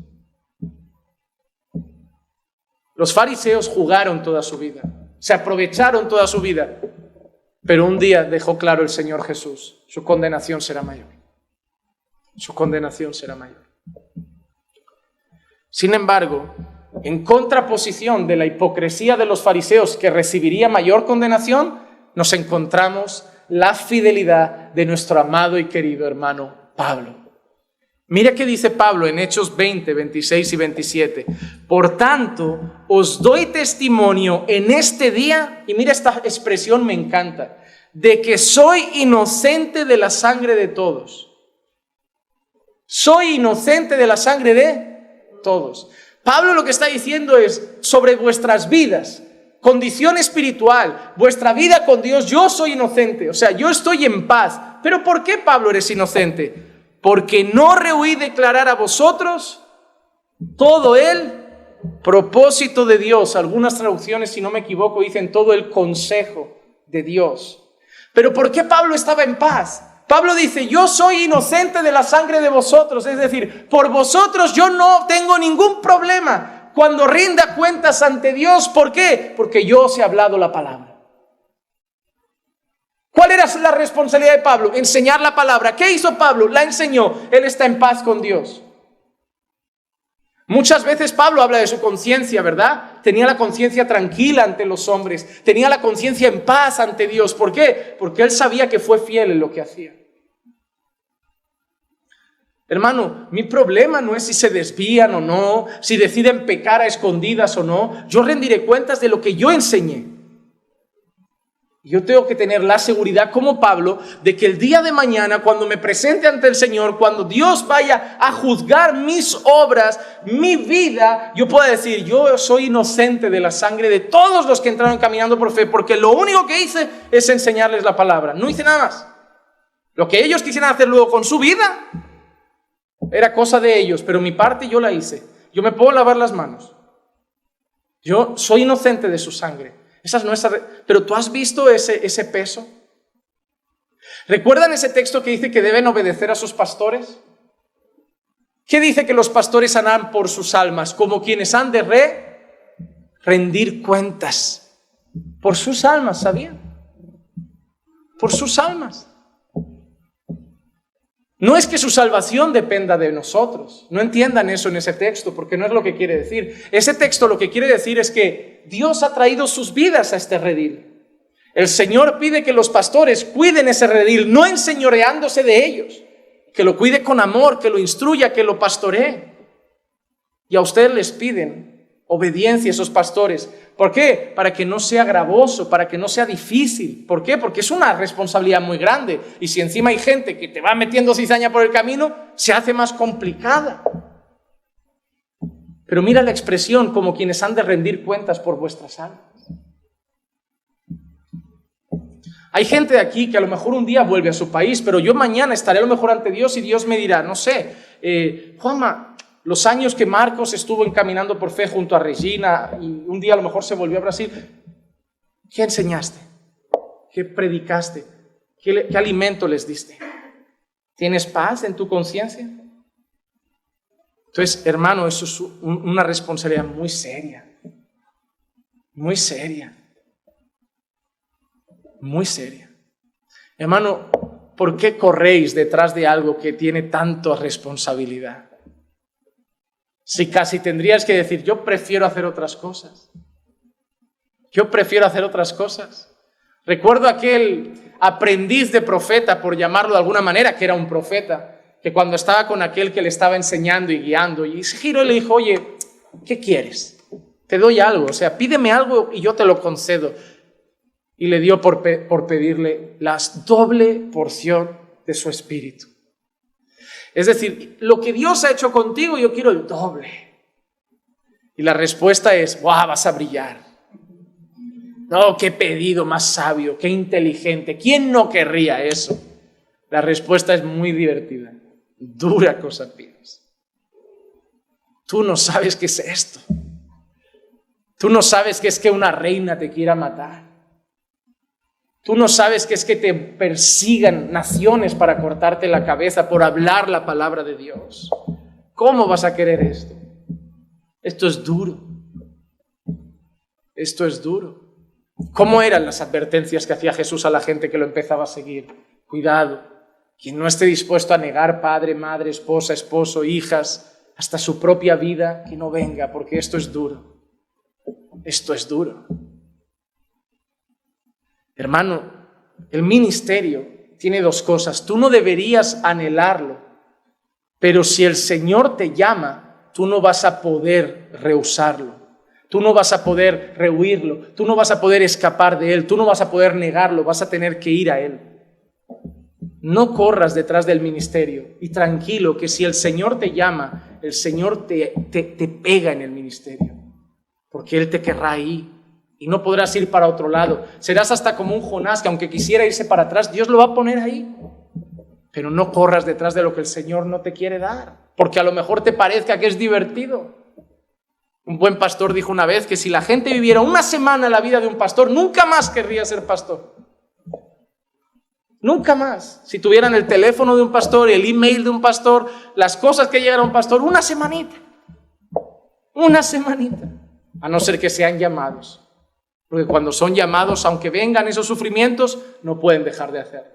Speaker 1: Los fariseos jugaron toda su vida, se aprovecharon toda su vida, pero un día dejó claro el Señor Jesús, su condenación será mayor. Su condenación será mayor. Sin embargo, en contraposición de la hipocresía de los fariseos que recibiría mayor condenación, nos encontramos la fidelidad de nuestro amado y querido hermano Pablo. Mira qué dice Pablo en Hechos 20, 26 y 27. Por tanto, os doy testimonio en este día, y mira esta expresión me encanta, de que soy inocente de la sangre de todos. Soy inocente de la sangre de todos. Pablo lo que está diciendo es sobre vuestras vidas, condición espiritual, vuestra vida con Dios, yo soy inocente, o sea, yo estoy en paz. ¿Pero por qué, Pablo, eres inocente? Porque no rehuí declarar a vosotros todo el propósito de Dios. Algunas traducciones, si no me equivoco, dicen todo el consejo de Dios. ¿Pero por qué Pablo estaba en paz? Pablo dice, yo soy inocente de la sangre de vosotros. Es decir, por vosotros yo no tengo ningún problema cuando rinda cuentas ante Dios. ¿Por qué? Porque yo os he hablado la palabra. ¿Cuál era la responsabilidad de Pablo? Enseñar la palabra. ¿Qué hizo Pablo? La enseñó. Él está en paz con Dios. Muchas veces Pablo habla de su conciencia, ¿verdad? Tenía la conciencia tranquila ante los hombres. Tenía la conciencia en paz ante Dios. ¿Por qué? Porque él sabía que fue fiel en lo que hacía. Hermano, mi problema no es si se desvían o no, si deciden pecar a escondidas o no. Yo rendiré cuentas de lo que yo enseñé. Yo tengo que tener la seguridad como Pablo de que el día de mañana, cuando me presente ante el Señor, cuando Dios vaya a juzgar mis obras, mi vida, yo pueda decir, yo soy inocente de la sangre de todos los que entraron caminando por fe, porque lo único que hice es enseñarles la palabra. No hice nada más. Lo que ellos quisieran hacer luego con su vida era cosa de ellos, pero mi parte yo la hice. Yo me puedo lavar las manos. Yo soy inocente de su sangre. Esa es nuestra... Pero ¿tú has visto ese peso? ¿Recuerdan ese texto que dice que deben obedecer a sus pastores? ¿Qué dice que los pastores harán por sus almas? Como quienes han de rendir cuentas. Por sus almas, ¿sabían? Por sus almas. No es que su salvación dependa de nosotros. No entiendan eso en ese texto, porque no es lo que quiere decir. Ese texto lo que quiere decir es que Dios ha traído sus vidas a este redil. El Señor pide que los pastores cuiden ese redil, no enseñoreándose de ellos. Que lo cuide con amor, que lo instruya, que lo pastoree. Y a ustedes les piden obediencia a esos pastores. ¿Por qué? Para que no sea gravoso, para que no sea difícil. ¿Por qué? Porque es una responsabilidad muy grande. Y si encima hay gente que te va metiendo cizaña por el camino, se hace más complicada. Pero mira la expresión, como quienes han de rendir cuentas por vuestras almas. Hay gente de aquí que a lo mejor un día vuelve a su país, pero yo mañana estaré a lo mejor ante Dios y Dios me dirá, no sé, Juanma, los años que Marcos estuvo encaminando por fe junto a Regina y un día a lo mejor se volvió a Brasil, ¿qué enseñaste? ¿Qué predicaste? ¿Qué alimento les diste? ¿Tienes paz en tu conciencia? Entonces, hermano, eso es una responsabilidad muy seria. Muy seria. Muy seria. Hermano, ¿por qué corréis detrás de algo que tiene tanta responsabilidad? Si casi tendrías que decir, yo prefiero hacer otras cosas. Yo prefiero hacer otras cosas. Recuerdo aquel aprendiz de profeta, por llamarlo de alguna manera, que era un profeta, que cuando estaba con aquel que le estaba enseñando y guiando, y se giró y le dijo, oye, ¿qué quieres? Te doy algo, o sea, pídeme algo y yo te lo concedo. Y le dio por pedirle la doble porción de su espíritu. Es decir, lo que Dios ha hecho contigo, yo quiero el doble. Y la respuesta es, ¡guau, vas a brillar! No, qué pedido más sabio, qué inteligente. ¿Quién no querría eso? La respuesta es muy divertida. Dura cosa pides. Tú no sabes qué es esto. Tú no sabes qué es que una reina te quiera matar. Tú no sabes qué es que te persigan naciones para cortarte la cabeza por hablar la palabra de Dios. ¿Cómo vas a querer esto? Esto es duro. Esto es duro. ¿Cómo eran las advertencias que hacía Jesús a la gente que lo empezaba a seguir? Cuidado, quien no esté dispuesto a negar padre, madre, esposa, esposo, hijas, hasta su propia vida, que no venga, porque esto es duro. Esto es duro. Hermano, el ministerio tiene dos cosas. Tú no deberías anhelarlo, pero si el Señor te llama, tú no vas a poder rehusarlo. Tú no vas a poder rehuirlo. Tú no vas a poder escapar de Él. Tú no vas a poder negarlo. Vas a tener que ir a Él. No corras detrás del ministerio. Y tranquilo, que si el Señor te llama, el Señor te pega en el ministerio. Porque Él te querrá ahí. Y no podrás ir para otro lado. Serás hasta como un Jonás que aunque quisiera irse para atrás, Dios lo va a poner ahí. Pero no corras detrás de lo que el Señor no te quiere dar. Porque a lo mejor te parezca que es divertido. Un buen pastor dijo una vez que si la gente viviera una semana la vida de un pastor, nunca más querría ser pastor. Nunca más. Si tuvieran el teléfono de un pastor, el email de un pastor, las cosas que llegan a un pastor, una semanita. Una semanita. A no ser que sean llamados. Porque cuando son llamados, aunque vengan esos sufrimientos, no pueden dejar de hacer.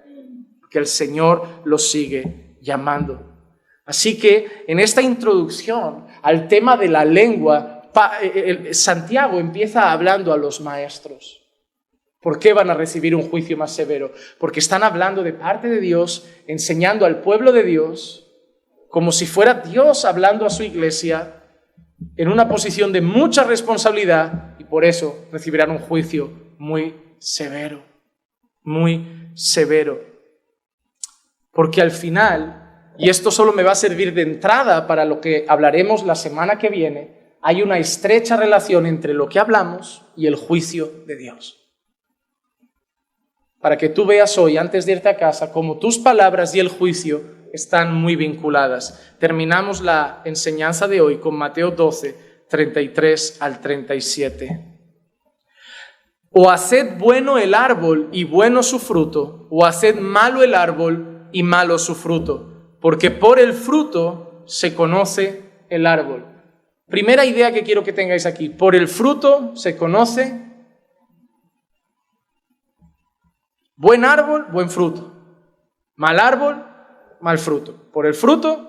Speaker 1: Porque el Señor los sigue llamando. Así que en esta introducción al tema de la lengua, Santiago empieza hablando a los maestros. ¿Por qué van a recibir un juicio más severo? Porque están hablando de parte de Dios, enseñando al pueblo de Dios, como si fuera Dios hablando a su iglesia, en una posición de mucha responsabilidad, y por eso recibirán un juicio muy severo. Muy severo. Porque al final, y esto solo me va a servir de entrada para lo que hablaremos la semana que viene, hay una estrecha relación entre lo que hablamos y el juicio de Dios. Para que tú veas hoy, antes de irte a casa, cómo tus palabras y el juicio están muy vinculadas. Terminamos la enseñanza de hoy con Mateo 12, 33 al 37. O haced bueno el árbol y bueno su fruto, o haced malo el árbol y malo su fruto, porque por el fruto se conoce el árbol. Primera idea que quiero que tengáis aquí, por el fruto se conoce buen árbol, buen fruto, mal árbol, mal fruto. Por el fruto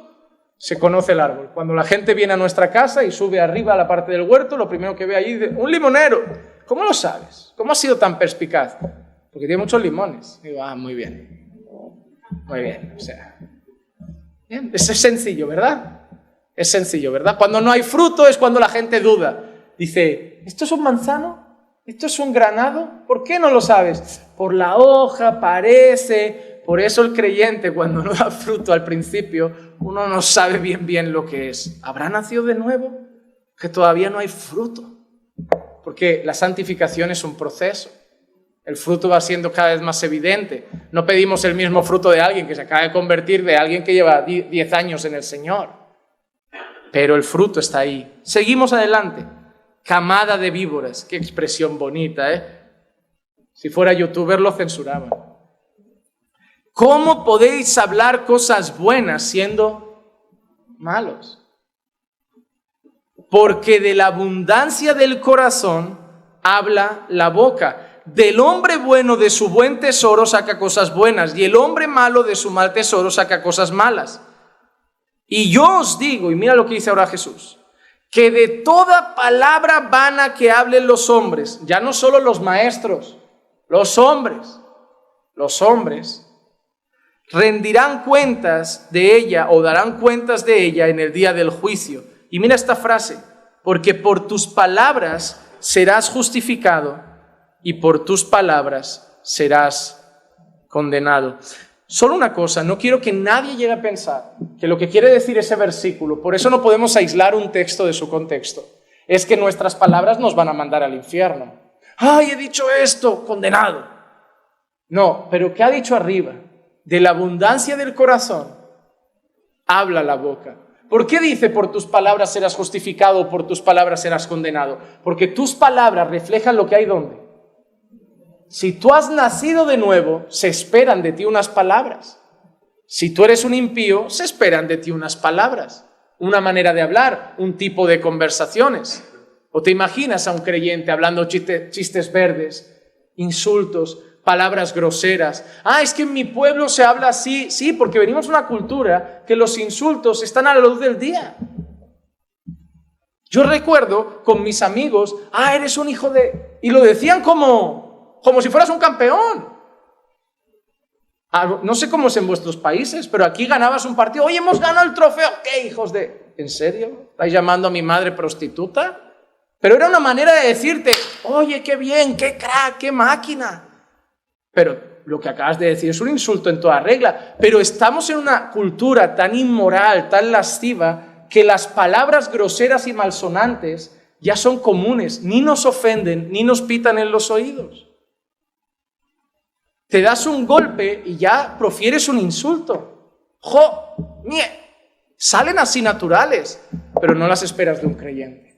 Speaker 1: se conoce el árbol. Cuando la gente viene a nuestra casa y sube arriba a la parte del huerto, lo primero que ve allí es un limonero. ¿Cómo lo sabes? ¿Cómo has sido tan perspicaz? Porque tiene muchos limones. Y digo, muy bien. Muy bien, o sea. Bien, eso es sencillo, ¿verdad? Es sencillo, ¿verdad? Cuando no hay fruto es cuando la gente duda. Dice, ¿esto es un manzano? ¿Esto es un granado? ¿Por qué no lo sabes? Por la hoja parece. Por eso el creyente, cuando no da fruto al principio, uno no sabe bien lo que es. ¿Habrá nacido de nuevo? Que todavía no hay fruto. Porque la santificación es un proceso. El fruto va siendo cada vez más evidente. No pedimos el mismo fruto de alguien que se acaba de convertir, de alguien que lleva 10 años en el Señor. Pero el fruto está ahí. Seguimos adelante. Camada de víboras. Qué expresión bonita, ¿eh? Si fuera youtuber lo censuraban. ¿Cómo podéis hablar cosas buenas siendo malos? Porque de la abundancia del corazón habla la boca. Del hombre bueno de su buen tesoro saca cosas buenas, y el hombre malo de su mal tesoro saca cosas malas. Y yo os digo, y mira lo que dice ahora Jesús, que de toda palabra vana que hablen los hombres, ya no solo los maestros, los hombres rendirán cuentas de ella o darán cuentas de ella en el día del juicio. Y mira esta frase, porque por tus palabras serás justificado y por tus palabras serás condenado. Solo una cosa, no quiero que nadie llegue a pensar que lo que quiere decir ese versículo, por eso no podemos aislar un texto de su contexto, es que nuestras palabras nos van a mandar al infierno. ¡Ay, he dicho esto! ¡Condenado! No, pero ¿qué ha dicho arriba? De la abundancia del corazón habla la boca. ¿Por qué dice por tus palabras serás justificado o por tus palabras serás condenado? Porque tus palabras reflejan lo que hay ¿dónde? Si tú has nacido de nuevo, se esperan de ti unas palabras. Si tú eres un impío, se esperan de ti unas palabras, una manera de hablar, un tipo de conversaciones. ¿O te imaginas a un creyente hablando chistes verdes, insultos, palabras groseras? Ah, es que en mi pueblo se habla así. Sí, porque venimos de una cultura que los insultos están a la luz del día. Yo recuerdo con mis amigos, eres un hijo de... Y lo decían como si fueras un campeón. No sé cómo es en vuestros países, pero aquí ganabas un partido. Oye, hemos ganado el trofeo. ¿Qué hijos de...? ¿En serio? ¿Estáis llamando a mi madre prostituta? Pero era una manera de decirte, oye, qué bien, qué crack, qué máquina. Pero lo que acabas de decir es un insulto en toda regla. Pero estamos en una cultura tan inmoral, tan lasciva, que las palabras groseras y malsonantes ya son comunes. Ni nos ofenden, ni nos pitan en los oídos. Te das un golpe y ya profieres un insulto. Salen así naturales, pero no las esperas de un creyente.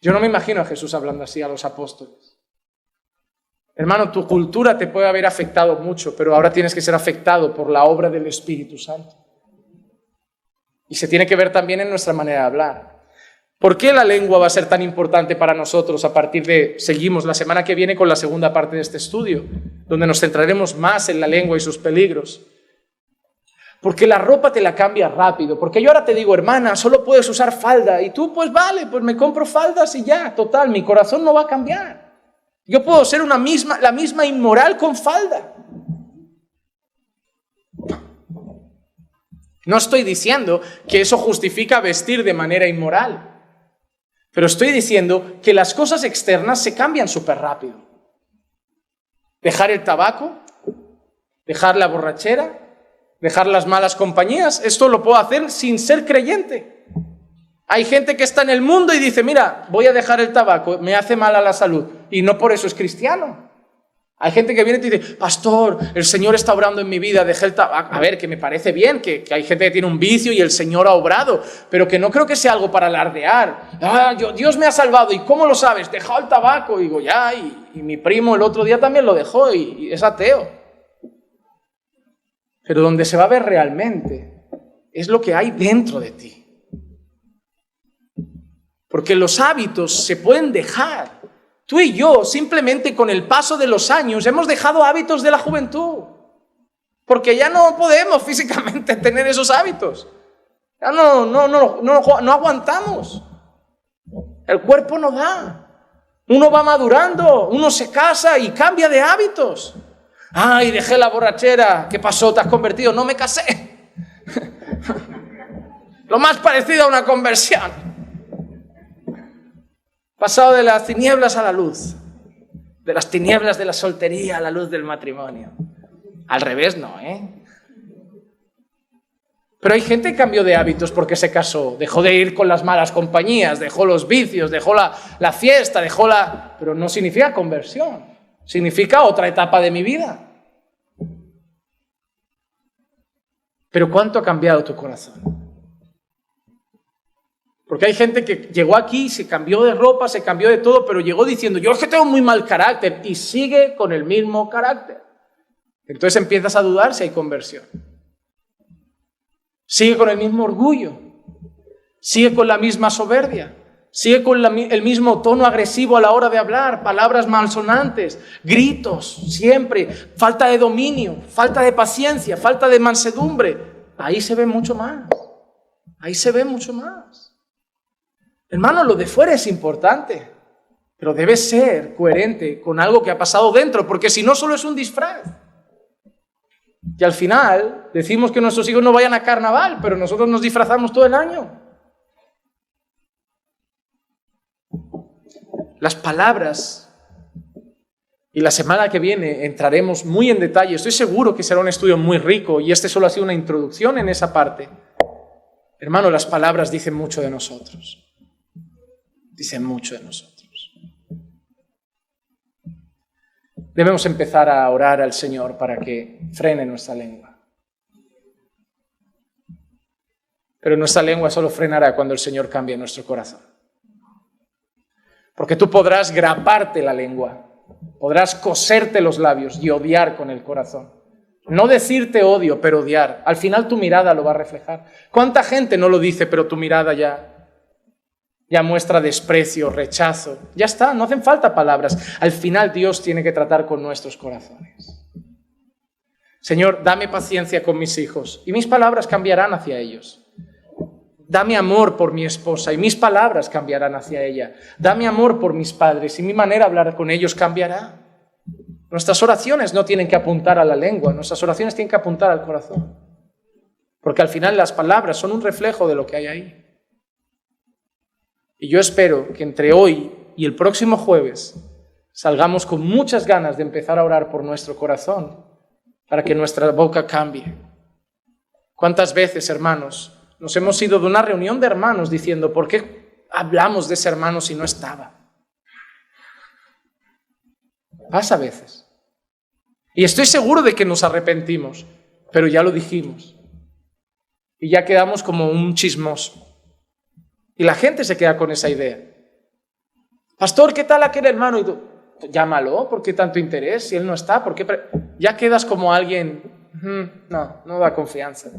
Speaker 1: Yo no me imagino a Jesús hablando así a los apóstoles. Hermano, tu cultura te puede haber afectado mucho, pero ahora tienes que ser afectado por la obra del Espíritu Santo. Y se tiene que ver también en nuestra manera de hablar. ¿Por qué la lengua va a ser tan importante para nosotros seguimos la semana que viene con la segunda parte de este estudio, donde nos centraremos más en la lengua y sus peligros? Porque la ropa te la cambia rápido. Porque yo ahora te digo, hermana, solo puedes usar falda. Y tú, pues vale, pues me compro faldas y ya, total, mi corazón no va a cambiar. Yo puedo ser la misma inmoral con falda. No estoy diciendo que eso justifica vestir de manera inmoral. Pero estoy diciendo que las cosas externas se cambian súper rápido. Dejar el tabaco, dejar la borrachera, dejar las malas compañías, esto lo puedo hacer sin ser creyente. Hay gente que está en el mundo y dice, mira, voy a dejar el tabaco, me hace mal a la salud, y no por eso es cristiano. Hay gente que viene y te dice, pastor, el Señor está obrando en mi vida, dejé el tabaco. A ver, que me parece bien, que hay gente que tiene un vicio y el Señor ha obrado, pero que no creo que sea algo para alardear. Dios me ha salvado, ¿y cómo lo sabes? Dejado el tabaco. Y digo, ya, y mi primo el otro día también lo dejó y es ateo. Pero donde se va a ver realmente es lo que hay dentro de ti. Porque los hábitos se pueden dejar. Tú y yo, simplemente con el paso de los años, hemos dejado hábitos de la juventud. Porque ya no podemos físicamente tener esos hábitos. Ya no aguantamos. El cuerpo no da. Uno va madurando, uno se casa y cambia de hábitos. Ay, dejé la borrachera. ¿Qué pasó? ¿Te has convertido? No me casé. Lo más parecido a una conversión. Pasado de las tinieblas a la luz, de las tinieblas de la soltería a la luz del matrimonio. Al revés no, ¿eh? Pero hay gente que cambió de hábitos porque se casó, dejó de ir con las malas compañías, dejó los vicios, dejó la fiesta, Pero no significa conversión, significa otra etapa de mi vida. Pero ¿cuánto ha cambiado tu corazón? Porque hay gente que llegó aquí, se cambió de ropa, se cambió de todo, pero llegó diciendo, yo es que tengo muy mal carácter, y sigue con el mismo carácter. Entonces empiezas a dudar si hay conversión. Sigue con el mismo orgullo, sigue con la misma soberbia, sigue con el mismo tono agresivo a la hora de hablar, palabras malsonantes, gritos, siempre, falta de dominio, falta de paciencia, falta de mansedumbre. Ahí se ve mucho más, ahí se ve mucho más. Hermano, lo de fuera es importante, pero debe ser coherente con algo que ha pasado dentro, porque si no solo es un disfraz. Y al final decimos que nuestros hijos no vayan a carnaval, pero nosotros nos disfrazamos todo el año. Las palabras, y la semana que viene entraremos muy en detalle, estoy seguro que será un estudio muy rico, y este solo ha sido una introducción en esa parte. Hermano, las palabras dicen mucho de nosotros. Dicen mucho de nosotros. Debemos empezar a orar al Señor para que frene nuestra lengua. Pero nuestra lengua solo frenará cuando el Señor cambie nuestro corazón. Porque tú podrás graparte la lengua, podrás coserte los labios y odiar con el corazón. No decirte odio, pero odiar. Al final tu mirada lo va a reflejar. ¿Cuánta gente no lo dice, pero tu mirada ya muestra desprecio, rechazo? Ya está, no hacen falta palabras. Al final Dios tiene que tratar con nuestros corazones. Señor, dame paciencia con mis hijos y mis palabras cambiarán hacia ellos. Dame amor por mi esposa y mis palabras cambiarán hacia ella. Dame amor por mis padres y mi manera de hablar con ellos cambiará. Nuestras oraciones no tienen que apuntar a la lengua, nuestras oraciones tienen que apuntar al corazón. Porque al final las palabras son un reflejo de lo que hay ahí. Y yo espero que entre hoy y el próximo jueves salgamos con muchas ganas de empezar a orar por nuestro corazón para que nuestra boca cambie. ¿Cuántas veces, hermanos, nos hemos ido de una reunión de hermanos diciendo, ¿por qué hablamos de ese hermano si no estaba? Pasa a veces. Y estoy seguro de que nos arrepentimos, pero ya lo dijimos. Y ya quedamos como un chismoso. Y la gente se queda con esa idea. Pastor, ¿qué tal aquel hermano? Y tú, llámalo, ¿por qué tanto interés? Si él no está, ¿por qué? Ya quedas como alguien, no da confianza.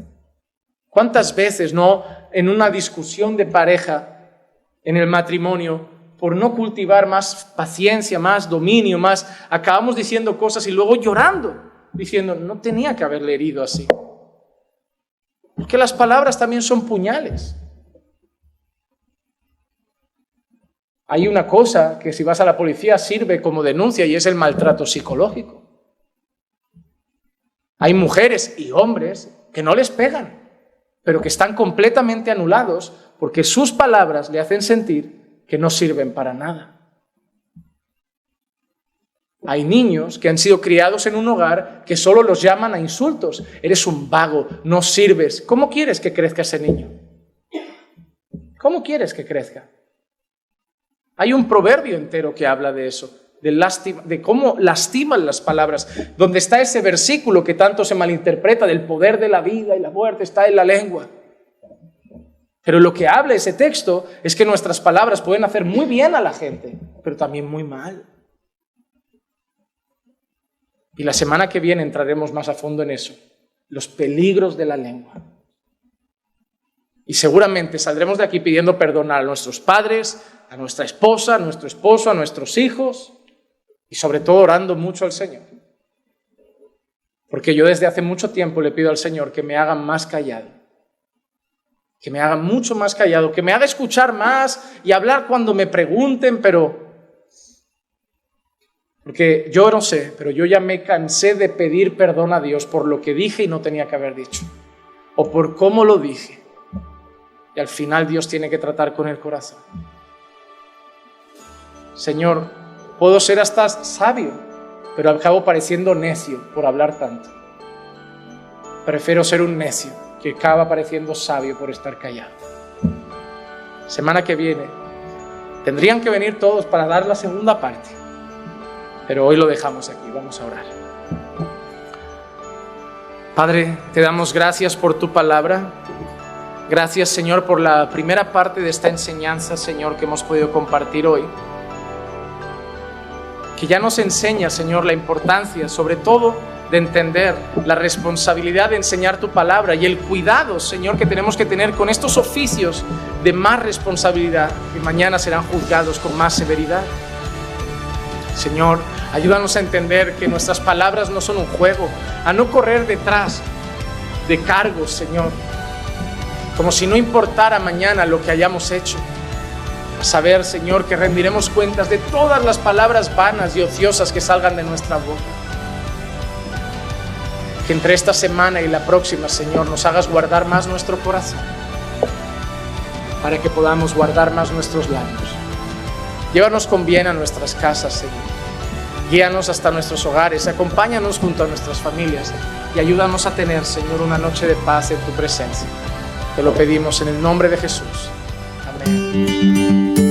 Speaker 1: ¿Cuántas veces no en una discusión de pareja, en el matrimonio, por no cultivar más paciencia, más dominio, acabamos diciendo cosas y luego llorando, diciendo, no tenía que haberle herido así? Porque las palabras también son puñales. Hay una cosa que si vas a la policía sirve como denuncia y es el maltrato psicológico. Hay mujeres y hombres que no les pegan, pero que están completamente anulados porque sus palabras le hacen sentir que no sirven para nada. Hay niños que han sido criados en un hogar que solo los llaman a insultos. Eres un vago, no sirves. ¿Cómo quieres que crezca ese niño? ¿Cómo quieres que crezca? Hay un proverbio entero que habla de eso, de cómo lastiman las palabras, donde está ese versículo que tanto se malinterpreta del poder de la vida y la muerte está en la lengua. Pero lo que habla ese texto es que nuestras palabras pueden hacer muy bien a la gente, pero también muy mal. Y la semana que viene entraremos más a fondo en eso, los peligros de la lengua. Y seguramente saldremos de aquí pidiendo perdón a nuestros padres, a nuestra esposa, a nuestro esposo, a nuestros hijos y sobre todo orando mucho al Señor. Porque yo desde hace mucho tiempo le pido al Señor que me haga más callado, que me haga mucho más callado, que me haga escuchar más y hablar cuando me pregunten, porque yo no sé, pero yo ya me cansé de pedir perdón a Dios por lo que dije y no tenía que haber dicho, o por cómo lo dije. Y al final Dios tiene que tratar con el corazón. Señor, puedo ser hasta sabio, pero acabo pareciendo necio por hablar tanto. Prefiero ser un necio que acaba pareciendo sabio por estar callado. Semana que viene tendrían que venir todos para dar la segunda parte, pero hoy lo dejamos aquí. Vamos a orar. Padre, te damos gracias por tu palabra. Gracias, Señor, por la primera parte de esta enseñanza, Señor, que hemos podido compartir hoy. Que ya nos enseña, Señor, la importancia, sobre todo, de entender la responsabilidad de enseñar tu palabra y el cuidado, Señor, que tenemos que tener con estos oficios de más responsabilidad, que mañana serán juzgados con más severidad. Señor, ayúdanos a entender que nuestras palabras no son un juego, a no correr detrás de cargos, Señor, como si no importara mañana lo que hayamos hecho. A saber, Señor, que rendiremos cuentas de todas las palabras vanas y ociosas que salgan de nuestra boca. Que entre esta semana y la próxima, Señor, nos hagas guardar más nuestro corazón, para que podamos guardar más nuestros labios. Llévanos con bien a nuestras casas, Señor. Guíanos hasta nuestros hogares, acompáñanos junto a nuestras familias y ayúdanos a tener, Señor, una noche de paz en tu presencia. Te lo pedimos en el nombre de Jesús. Amén.